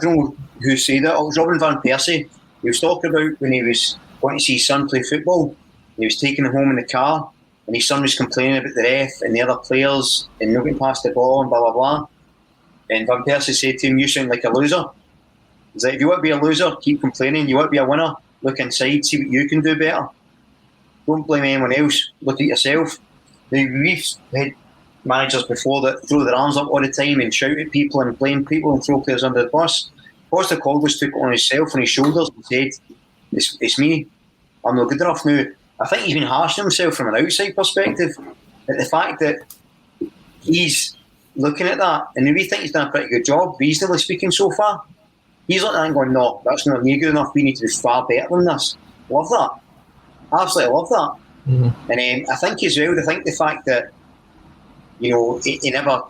S4: don't know who said it. It was Robin van Persie. He was talking about when he was going to see his son play football. He was taking him home in the car, and his son was complaining about the ref and the other players and not getting past the ball and blah, blah, blah. And Van Persie said to him, you sound like a loser. He's like, if you want to be a loser, keep complaining. You want to be a winner, look inside, see what you can do better. Don't blame anyone else. Look at yourself. We've had managers before that throw their arms up all the time and shout at people and blame people and throw players under the bus. Postecoglou took it on himself, on his shoulders, and said, it's me. I'm not good enough now. I think he's been harsh on himself from an outside perspective. At the fact that he's looking at that, and we think he's done a pretty good job, reasonably speaking, so far. He's looking at that and going, no, that's not near good enough. We need to do far better than this. Love that. Absolutely love that. Mm-hmm. And I think as well, the fact that, you know, he never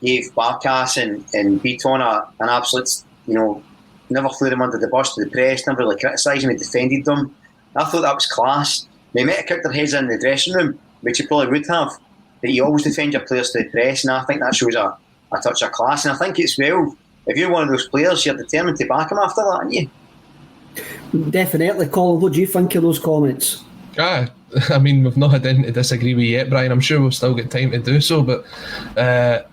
S4: gave Barkas and Beaton an absolute, you know, never threw them under the bus to the press, never really criticised them, he defended them. I thought that was class. They might have kicked their heads in the dressing room, which you probably would have, but you always defend your players to the press, and I think that shows a touch of class. And I think it's, well, if you're one of those players, you're determined to back him after that, aren't you?
S3: Definitely. Colin, what do you think of those comments?
S2: I mean, we've not had anything to disagree with yet, Brian. I'm sure we'll still get time to do so, but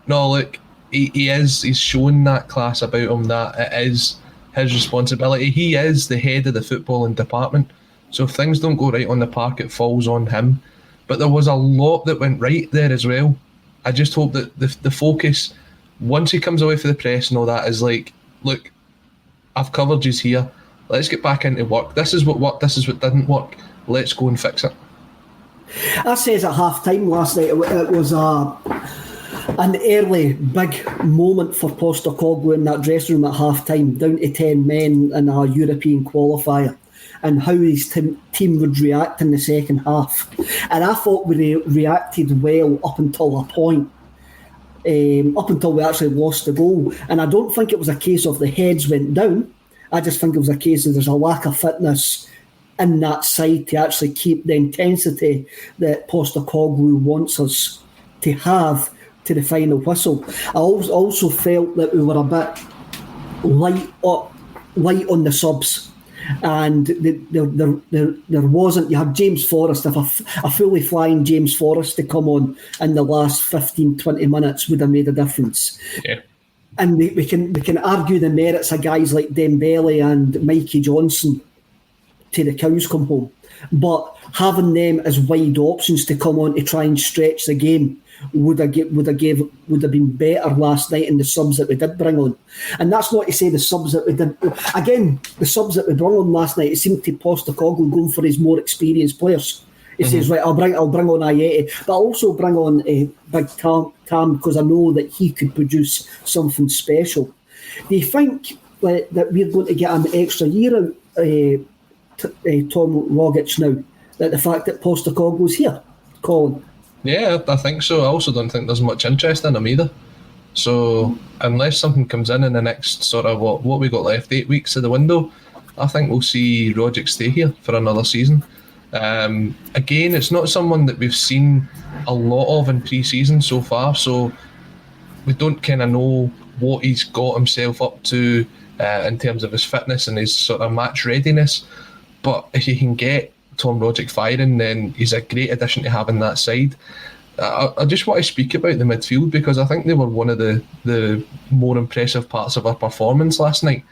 S2: no, look, he's shown that class about him, that it is his responsibility. He is the head of the footballing department. So if things don't go right on the park, it falls on him. But there was a lot that went right there as well. I just hope that the focus, once he comes away for the press and all that, is like, look, I've covered you here. Let's get back into work. This is what worked. This is what didn't work. Let's go and fix it.
S3: I says at half-time last night, it was an early big moment for Postecoglou in that dressing room at half-time, down to 10 men in a European qualifier, and how his team would react in the second half. And I thought we reacted well up until a point, up until we actually lost the goal. And I don't think it was a case of the heads went down. I just think it was a case of there's a lack of fitness in that side to actually keep the intensity that Postecoglou wants us to have to the final whistle. I also felt that we were a bit light on the subs, and there wasn't. You had James Forrest. If a fully flying James Forrest to come on in the last 15-20 minutes would have made a difference.
S2: Yeah.
S3: And we can argue the merits of guys like Dembele and Mikey Johnson to the cows come home, but having them as wide options to come on to try and stretch the game would have been better last night in the subs that we did bring on. And that's not to say the subs that we did. Again, the subs that we brought on last night, it seemed to Postecoglou going for his more experienced players. He says, right, I'll bring on Ayeti, but I'll also bring on Big Tam because I know that he could produce something special. Do you think that we're going to get an extra year out Tom Rogic now, that the fact that Postecoglou's here, Colin?
S2: Yeah, I think so. I also don't think there's much interest in him either. So unless something comes in the next sort of what we got left, 8 weeks of the window, I think we'll see Rogic stay here for another season. Again, it's not someone that we've seen a lot of in pre-season so far, so we don't kind of know what he's got himself up to in terms of his fitness and his sort of match readiness. But if you can get Tom Rogic firing, then he's a great addition to have in that side. I just want to speak about the midfield because I think they were one of the more impressive parts of our performance last night.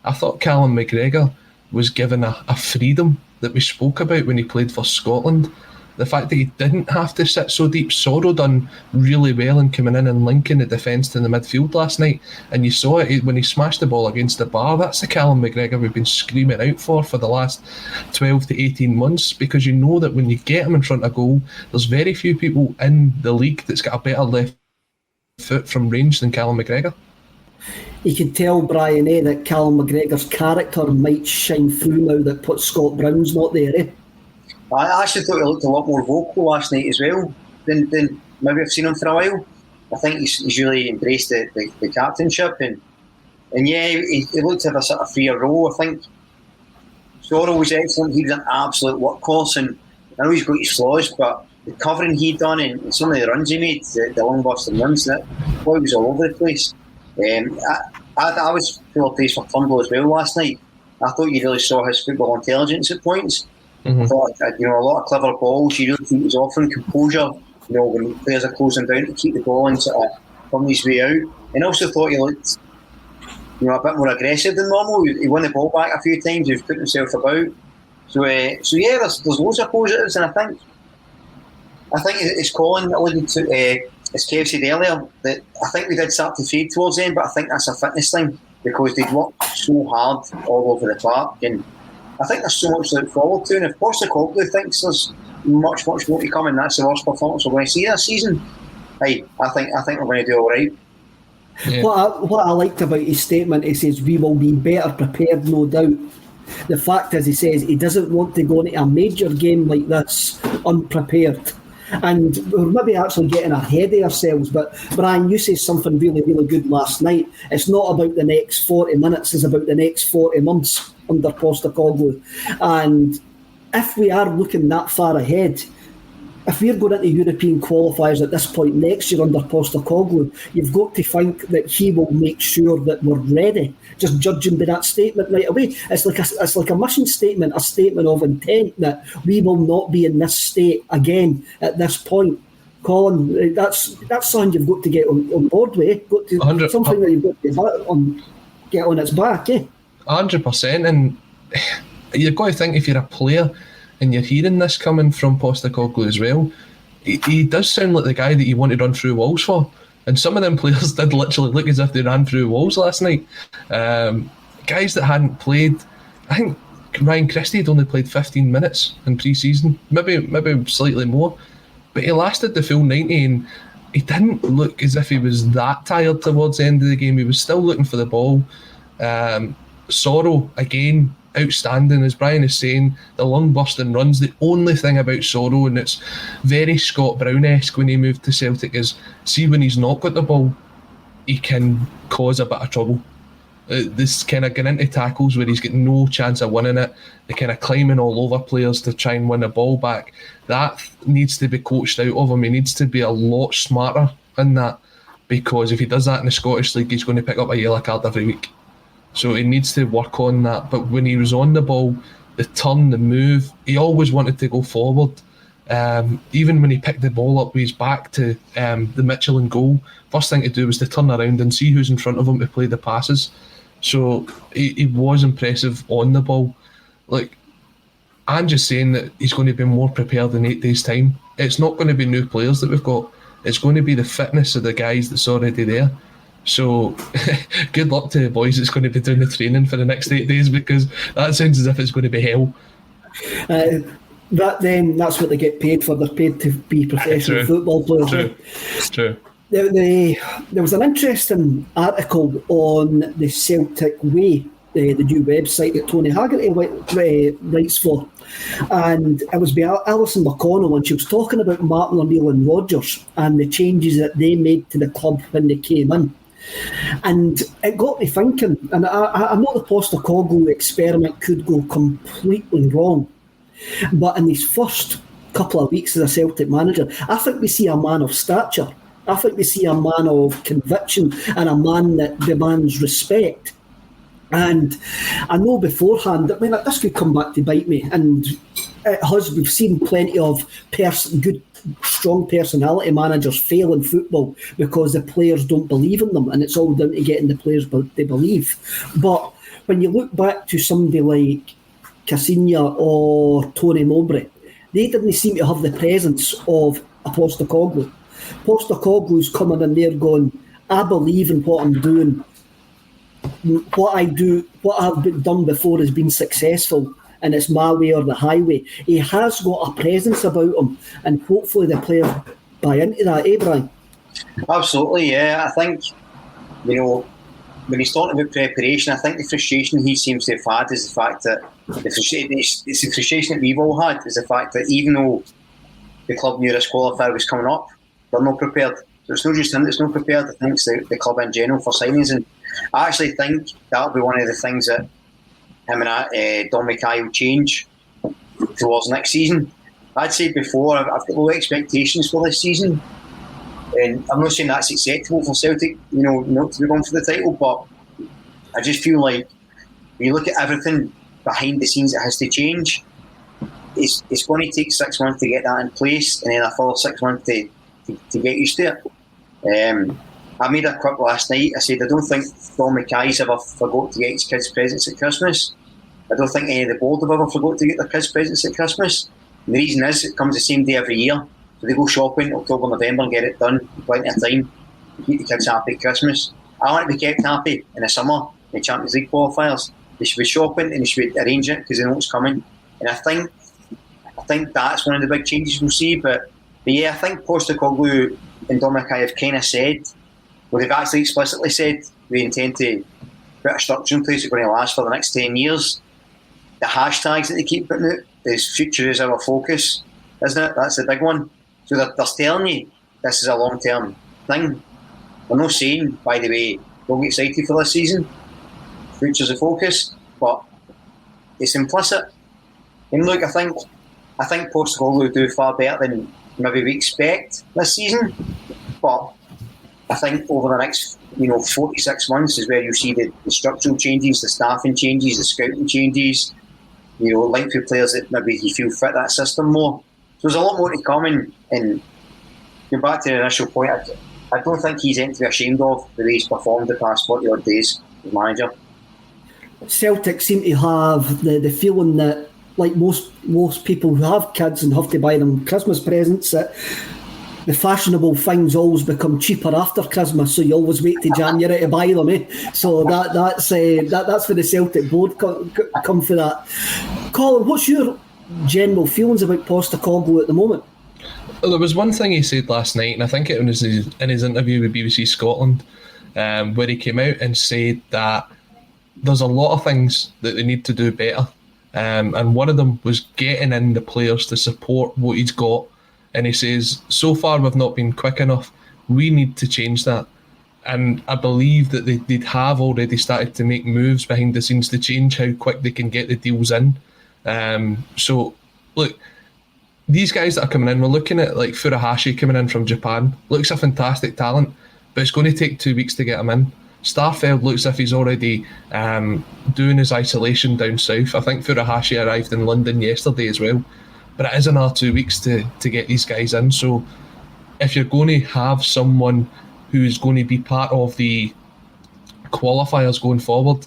S2: I thought Callum McGregor was given a freedom that we spoke about when he played for Scotland. The fact that he didn't have to sit so deep. Soro done really well in coming in and linking the defence to the midfield last night. And you saw it when he smashed the ball against the bar. That's the Callum McGregor we've been screaming out for the last 12 to 18 months, because you know that when you get him in front of goal, there's very few people in the league that's got a better left foot from range than Callum McGregor.
S3: You can tell, Brian, that Callum McGregor's character might shine through now that Scott Brown's not there,
S4: I actually thought he looked a lot more vocal last night as well than maybe I've seen him for a while. I think he's really embraced the captainship and yeah, he looked to have a sort of freer role. I think Soro was excellent. He was an absolute workhorse, and I know he's got his flaws, but the covering he'd done and some of the runs he made, the long-busting runs, that boy was all over the place. I was full of praise for Turnbull as well last night. I thought you really saw his football intelligence at points. I thought, a lot of clever balls. You really think he was offering composure, when players are closing down to keep the ball and sort of come his way out. And also thought he looked, a bit more aggressive than normal. He won the ball back a few times. He was putting himself about. So yeah, there's loads of positives, and I think as Colin alluded to, as Kev said earlier, that I think we did start to fade towards the end, but I think that's a fitness thing because they'd worked so hard all over the park, and I think there's so much to look forward to. And if Postecoglou thinks there's much more to come, and that's the worst performance we're going to see this season, I think we're going to do all right.
S3: Yeah. What I liked about his statement, he says we will be better prepared, no doubt. The fact is, he says he doesn't want to go into a major game like this unprepared. And we're maybe actually getting ahead of ourselves, but Brian, you said something really, really good last night. It's not about the next 40 minutes, it's about the next 40 months under Postecoglou. And if we are looking that far ahead, if we're going into European qualifiers at this point next year under Postecoglou, you've got to think that he will make sure that we're ready. Just judging by that statement right away, it's like a mission statement, a statement of intent that we will not be in this state again at this point. Colin, that's something you've got to get on board with. Got to, something that you've got to get on its back.
S2: 100%, and you've got to think, if you're a player and you're hearing this coming from Postecoglou as well, he does sound like the guy that you want to run through walls for. And some of them players did literally look as if they ran through walls last night. Guys that hadn't played, I think Ryan Christie had only played 15 minutes in pre-season, maybe slightly more, but he lasted the full 90, and he didn't look as if he was that tired towards the end of the game. He was still looking for the ball. Sorrow, again, outstanding. As Brian is saying, the lung-busting runs. The only thing about Sorrow, and it's very Scott Brown-esque when he moved to Celtic, is see when he's not got the ball, he can cause a bit of trouble. This kind of getting into tackles where he's got no chance of winning it, the kind of climbing all over players to try and win the ball back, that needs to be coached out of him. He needs to be a lot smarter in that, because if he does that in the Scottish League, he's going to pick up a yellow card every week. So he needs to work on that. But when he was on the ball, the turn, the move, he always wanted to go forward. Even when he picked the ball up with his back to the Midtjylland goal, first thing to do was to turn around and see who's in front of him to play the passes. So he was impressive on the ball. Like, Ange is saying that he's going to be more prepared in 8 days' time. It's not going to be new players that we've got. It's going to be the fitness of the guys that's already there. So good luck to the boys that's going to be doing the training for the next 8 days, because that sounds as if it's going to be hell.
S3: That's what they get paid for. They're paid to be professional football players.
S2: True.
S3: There was an interesting article on the Celtic Way, the new website that Tony Haggerty writes for, and it was by Alison McConnell, and she was talking about Martin O'Neill and Rodgers and the changes that they made to the club when they came in. And it got me thinking, and I know the Postecoglou experiment could go completely wrong, but in these first couple of weeks as a Celtic manager, I think we see a man of stature. I think we see a man of conviction and a man that demands respect. And I know beforehand that this could come back to bite me, and it has. We've seen plenty of good, strong personality managers fail in football because the players don't believe in them, and it's all down to getting the players to believe. But when you look back to somebody like Casinha or Tony Mowbray, they didn't seem to have the presence of a Postecoglou. Postecoglou's coming in there going, I believe in what I'm doing. What I've done before has been successful, and it's my way or the highway. He has got a presence about him, and hopefully the players buy into that, Brian?
S4: Absolutely, yeah. I think, when he's talking about preparation, I think the frustration he seems to have had is the fact that it's the frustration that we've all had is the fact that even though the club knew this qualifier was coming up, they're not prepared. So it's not just him that's not prepared. I think it's the club in general for signings, and I actually think that'll be one of the things that him and Don Mackay will change towards next season. I'd said before, I've got low expectations for this season, and I'm not saying that's acceptable for Celtic, not to be going for the title, but I just feel like when you look at everything behind the scenes that has to change, it's going to take 6 months to get that in place, and then a further 6 months to get used to it. I made a quip last night. I said I don't think Don Mackay's ever forgot to get his kids presents at Christmas. I don't think any of the board have ever forgot to get their kids presents at Christmas. And the reason is it comes the same day every year. So they go shopping October, November and get it done in plenty of time to keep the kids happy at Christmas. I want to be kept happy in the summer in the Champions League qualifiers. They should be shopping and they should be arranging it because they know what's coming. And I think that's one of the big changes we'll see. But yeah, I think Postecoglou and Don Mackay have kind of said, well, they've actually explicitly said we intend to put a structure in place that's going to last for the next 10 years. The hashtags that they keep putting out is future is our focus, isn't it? That's the big one. So they're telling you this is a long-term thing. They're not saying, by the way, don't get excited for this season. Future's a focus, but it's implicit. And look, I think Postecoglou will do far better than maybe we expect this season, but I think over the next 4 to 6 months is where you see the structural changes, the staffing changes, the scouting changes, link with players that maybe you feel fit that system more. So there's a lot more to come, and going back to the initial point, I don't think he's anything to be ashamed of the way he's performed the past 40 odd days as manager.
S3: Celtic seem to have the feeling that, like most people who have kids and have to buy them Christmas presents, that the fashionable things always become cheaper after Christmas, so you always wait to January to buy them. So that's where the Celtic board come for that. Colin, what's your general feelings about Postecoglou at the moment?
S2: Well, there was one thing he said last night, and I think it was in his interview with BBC Scotland, where he came out and said that there's a lot of things that they need to do better. And one of them was getting in the players to support what he's got. And he says, so far we've not been quick enough. We need to change that. And I believe that they'd have already started to make moves behind the scenes to change how quick they can get the deals in. So, look, these guys that are coming in, we're looking at like Furuhashi coming in from Japan. Looks a fantastic talent, but it's going to take 2 weeks to get him in. Starfeld looks as if he's already doing his isolation down south. I think Furuhashi arrived in London yesterday as well. But it is another 2 weeks to get these guys in. So if you're going to have someone who's going to be part of the qualifiers going forward,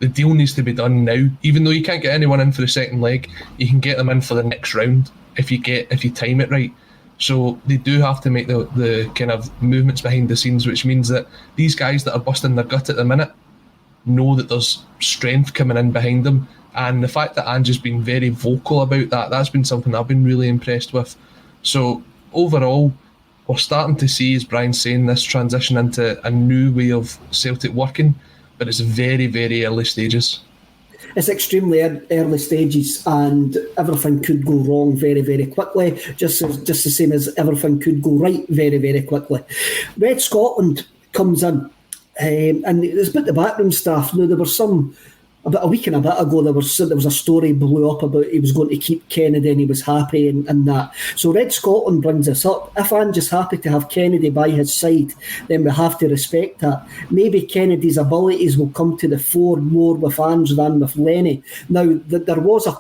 S2: the deal needs to be done now. Even though you can't get anyone in for the second leg, you can get them in for the next round if you time it right. So they do have to make the kind of movements behind the scenes, which means that these guys that are busting their gut at the minute know that there's strength coming in behind them. And the fact that Ange has been very vocal about that's been something I've been really impressed with. So overall, we're starting to see, as Brian's saying, this transition into a new way of Celtic working, but it's very, very early stages.
S3: It's extremely early stages, and everything could go wrong very, very quickly, just the same as everything could go right very, very quickly. Red Scotland comes in, and it's about the backroom staff. Now, there was about a week and a bit ago, there was a story blew up about he was going to keep Kennedy and he was happy and that. So Red Scotland brings this up. If Ange is happy to have Kennedy by his side, then we have to respect that. Maybe Kennedy's abilities will come to the fore more with Ange than with Lenny. Now, there was a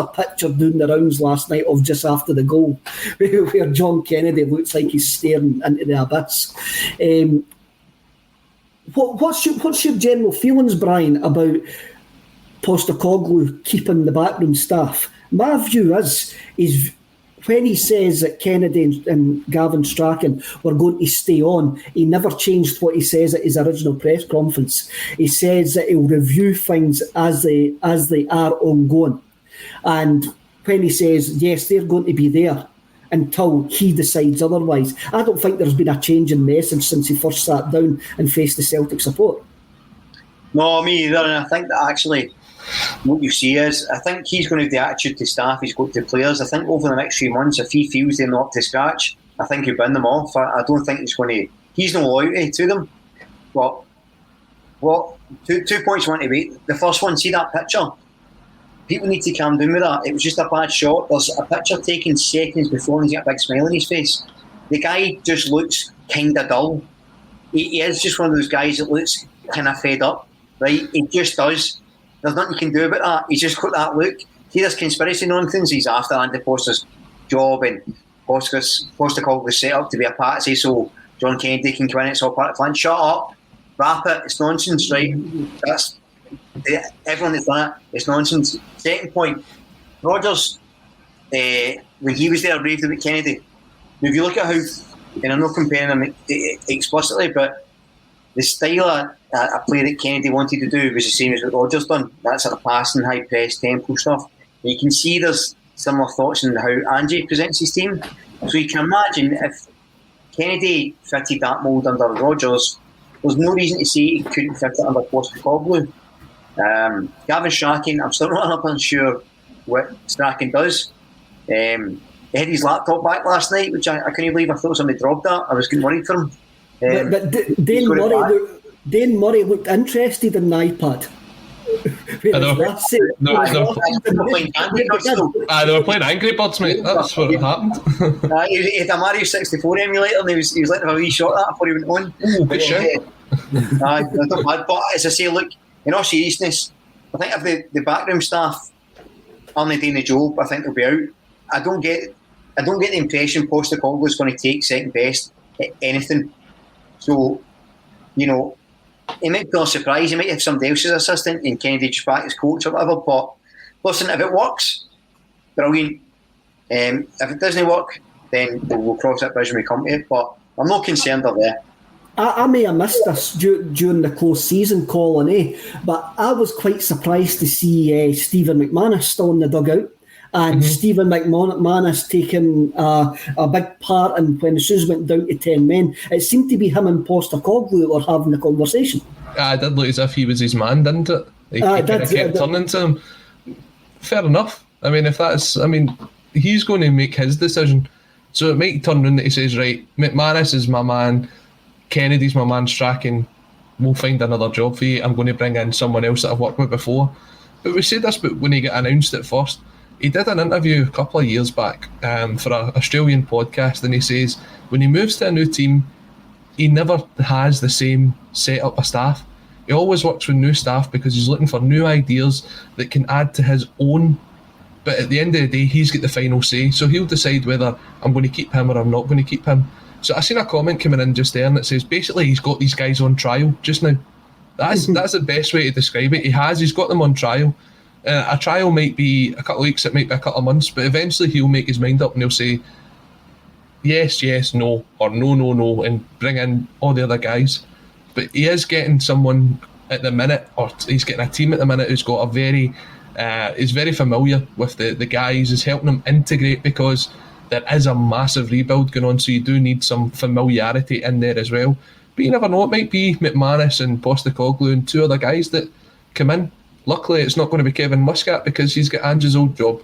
S3: picture doing the rounds last night of just after the goal where John Kennedy looks like he's staring into the abyss. What's your general feelings, Brian, about Postecoglou keeping the backroom staff? My view is when he says that Kennedy and Gavin Strachan were going to stay on, he never changed what he says at his original press conference. He says that he'll review things as they are ongoing. And when he says, yes, they're going to be there until he decides otherwise, I don't think there's been a change in message since he first sat down and faced the Celtic support.
S4: No, me either. And I think that actually what you see is, I think he's going to have the attitude to staff he's got to players. I think over the next few months, if he feels they're not up to scratch, I think he'll bin them off. I don't think he's no loyalty to them. But two points I want to make. The first one, see that picture? People need to calm down with that. It was just a bad shot. There's a picture taken seconds before and he's got a big smile on his face. The guy just looks kind of dull. He is just one of those guys that looks kind of fed up, right? He just does. There's nothing you can do about that. He's just got that look. See this conspiracy nonsense he's after Andy Poster's job, and Postecoglou was set up to be a patsy so John Kennedy can come in. It's all part of the plan. Shut up. Wrap it. It's nonsense, right? Everyone that's done it, it's nonsense. Second point, Rodgers, when he was there, raved about Kennedy. Now, if you look at how, and I'm not comparing him explicitly, but the style of play that Kennedy wanted to do was the same as what Rodgers done. That sort of passing, high press, tempo stuff. And you can see there's similar thoughts on how Ange presents his team. So you can imagine if Kennedy fitted that mould under Rodgers, there's no reason to say he couldn't fit it under Postecoglou. Gavin Strachan, I'm still not unsure what Strachan does. He had his laptop back last night, which I couldn't believe. I thought somebody dropped that. I was getting worried for him.
S3: But Dane Murray looked interested in the iPad.
S2: They were playing Angry Birds, mate. That's what happened.
S4: He had a Mario 64 emulator and he was letting a wee shot at that before he went on.
S2: Good shot.
S4: But as I say, look, in all seriousness, I think if the backroom staff aren't doing the job, I think they'll be out. I don't get the impression Postecoglou is going to take second best at anything. So, he might feel surprised. He might have somebody else's assistant and Kennedy just back as coach or whatever. But listen, if it works, brilliant. If it doesn't work, then we'll cross that bridge when we come to it. But I'm not concerned of that.
S3: I may have missed this during the close season, Colin, but I was quite surprised to see Stephen McManus still in the dugout. And Stephen McManus taking a big part in when the Suze went down to 10 men. It seemed to be him and Postecoglou were having the conversation.
S2: It did look as if he was his man, didn't it? He kept turning to him. Fair enough. I mean, he's going to make his decision. So it might turn around that he says, right, McManus is my man, Kennedy's my man, Strachan, we'll find another job for you. I'm going to bring in someone else that I've worked with before. But we said this, but when he got announced at first, he did an interview a couple of years back for an Australian podcast, and he says when he moves to a new team, he never has the same setup of staff. He always works with new staff because he's looking for new ideas that can add to his own. But at the end of the day, he's got the final say. So he'll decide whether I'm going to keep him or I'm not going to keep him. So I seen a comment coming in just there, and it says basically he's got these guys on trial just now. That's the best way to describe it. He's got them on trial. A trial might be a couple of weeks, it might be a couple of months, but eventually he'll make his mind up and he'll say yes, yes, no, or no, no, no, and bring in all the other guys. But he is getting someone at the minute, or he's getting a team at the minute who's got is very familiar with the guys, is helping them integrate because there is a massive rebuild going on, so you do need some familiarity in there as well. But you never know, it might be McManus and Postecoglou and two other guys that come in. Luckily, it's not going to be Kevin Muscat because he's got Ange's old job.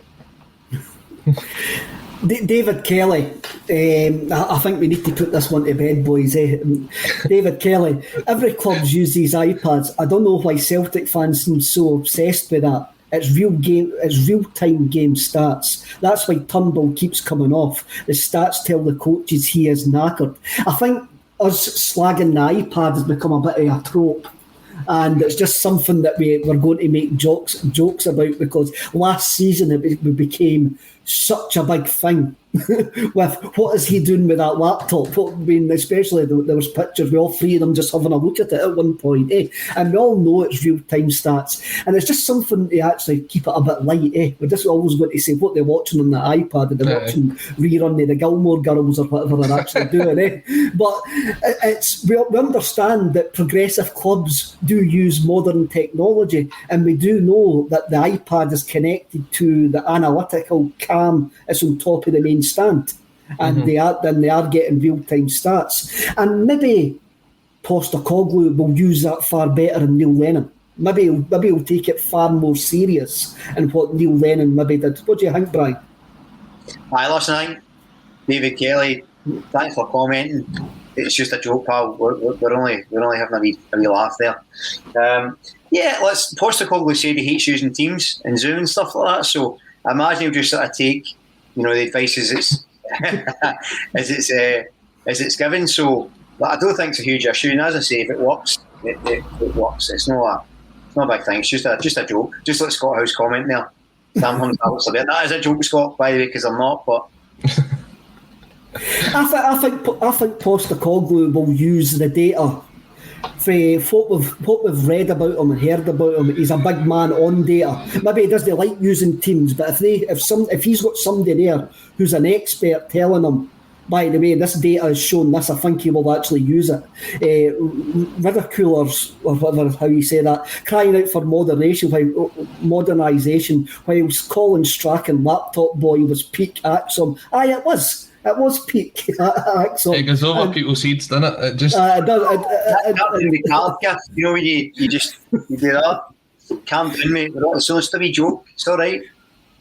S3: David Kelly, I think we need to put this one to bed, boys. David Kelly, every club's used these iPads. I don't know why Celtic fans seem so obsessed with that. It's real-time game stats. That's why Turnbull keeps coming off. The stats tell the coaches he is knackered. I think us slagging the iPad has become a bit of a trope. And it's just something that we're going to make jokes about because last season it became such a big thing with what is he doing with that laptop. Especially there was pictures with all three of them just having a look at it at one point, and we all know it's real-time stats, and it's just something to actually keep it a bit light. We're just always going to say what they're watching on the iPad, and they're watching rerun of the Gilmore Girls or whatever they're actually doing. But we understand that progressive clubs do use modern technology, and we do know that the iPad is connected to the analytical cam. It's on top of the main stand, and they are getting real-time stats. And maybe Postecoglou will use that far better than Neil Lennon. Maybe he'll take it far more serious than what Neil Lennon maybe did. What do you think, Brian?
S4: Listen, I think David Kelly, thanks for commenting. It's just a joke, pal. We're only having a wee laugh there. Postecoglou said he hates using Teams and Zoom and stuff like that, so I imagine he'll just sort of take, the advice as it's given. So, but I don't think it's a huge issue. And as I say, if it works, it works. It's not a big thing. It's just a joke. Just like Scott House comment there. That is a joke, Scott, by the way, because I'm not. But
S3: I think Postecoglou will use the data. For what we've read about him and heard about him, he's a big man on data. Maybe he doesn't like using Teams, but if he's got somebody there who's an expert telling him, by the way, this data has shown this, I think he will actually use it. Ridiculers, or whatever, how you say that, crying out for modernisation, whilst Colin Strachan, laptop boy, was peak ACSOM. It was peak ACSOM.
S2: It goes over people's heads, doesn't it? It just...
S4: That in the card, when you do that. Calm down, mate. It's supposed to be a joke. It's all right.
S3: I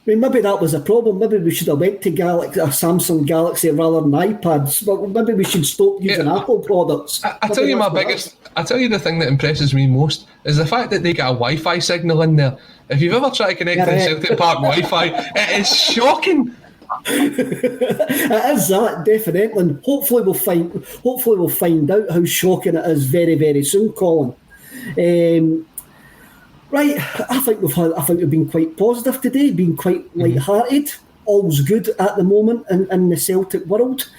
S3: mean, maybe that was a problem. Maybe we should have went to a Samsung Galaxy rather than iPads. But maybe we should stop using Apple products.
S2: I tell you the thing that impresses me most is the fact that they get a Wi-Fi signal in there. If you've ever tried to connect to the Celtic Park Wi-Fi, it is shocking.
S3: It is that, definitely. And hopefully we'll find out how shocking it is very, very soon, Colin. Right, I think we've been quite positive today, been quite light-hearted. all's good at the moment in the Celtic world,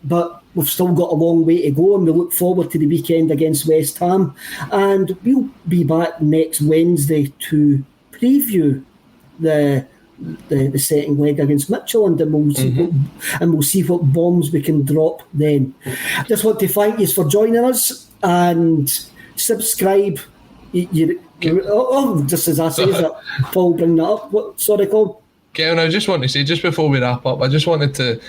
S3: but we've still got a long way to go, and we look forward to the weekend against West Ham, and we'll be back next Wednesday to preview the second leg against Midtjylland, and we'll see what bombs we can drop then. Just want to thank you for joining us, and subscribe. Just as I say that, Paul, bring that up. Sorry, Colin.
S2: Kevin, I just want to say, just before we wrap up, I just wanted to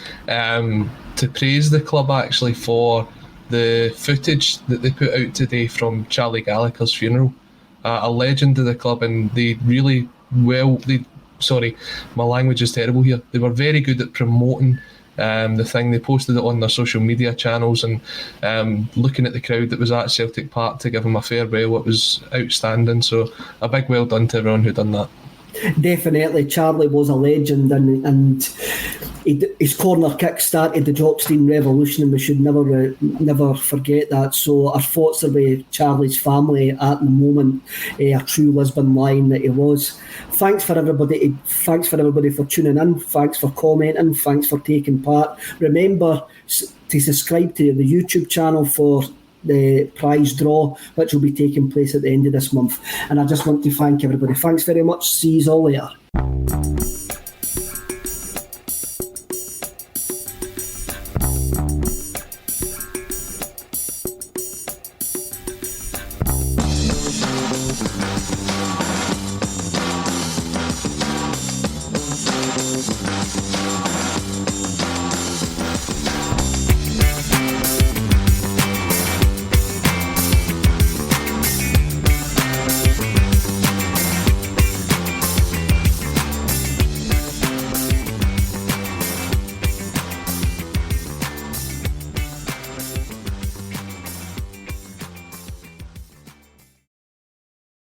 S2: praise the club actually for the footage that they put out today from Charlie Gallagher's funeral. A legend of the club, and they really sorry, my language is terrible here. They were very good at promoting the thing. They posted it on their social media channels, and looking at the crowd that was at Celtic Park to give him a farewell, it was outstanding. So a big well done to everyone who done that.
S3: Definitely, Charlie was a legend, and his corner kick started the Jockstein Revolution, and we should never forget that. So our thoughts are with Charlie's family at the moment, a true Lisbon lion that he was. Thanks for everybody for tuning in. Thanks for commenting. Thanks for taking part. Remember to subscribe to the YouTube channel for the prize draw, which will be taking place at the end of this month. And I just want to thank everybody. Thanks very much. See you all later.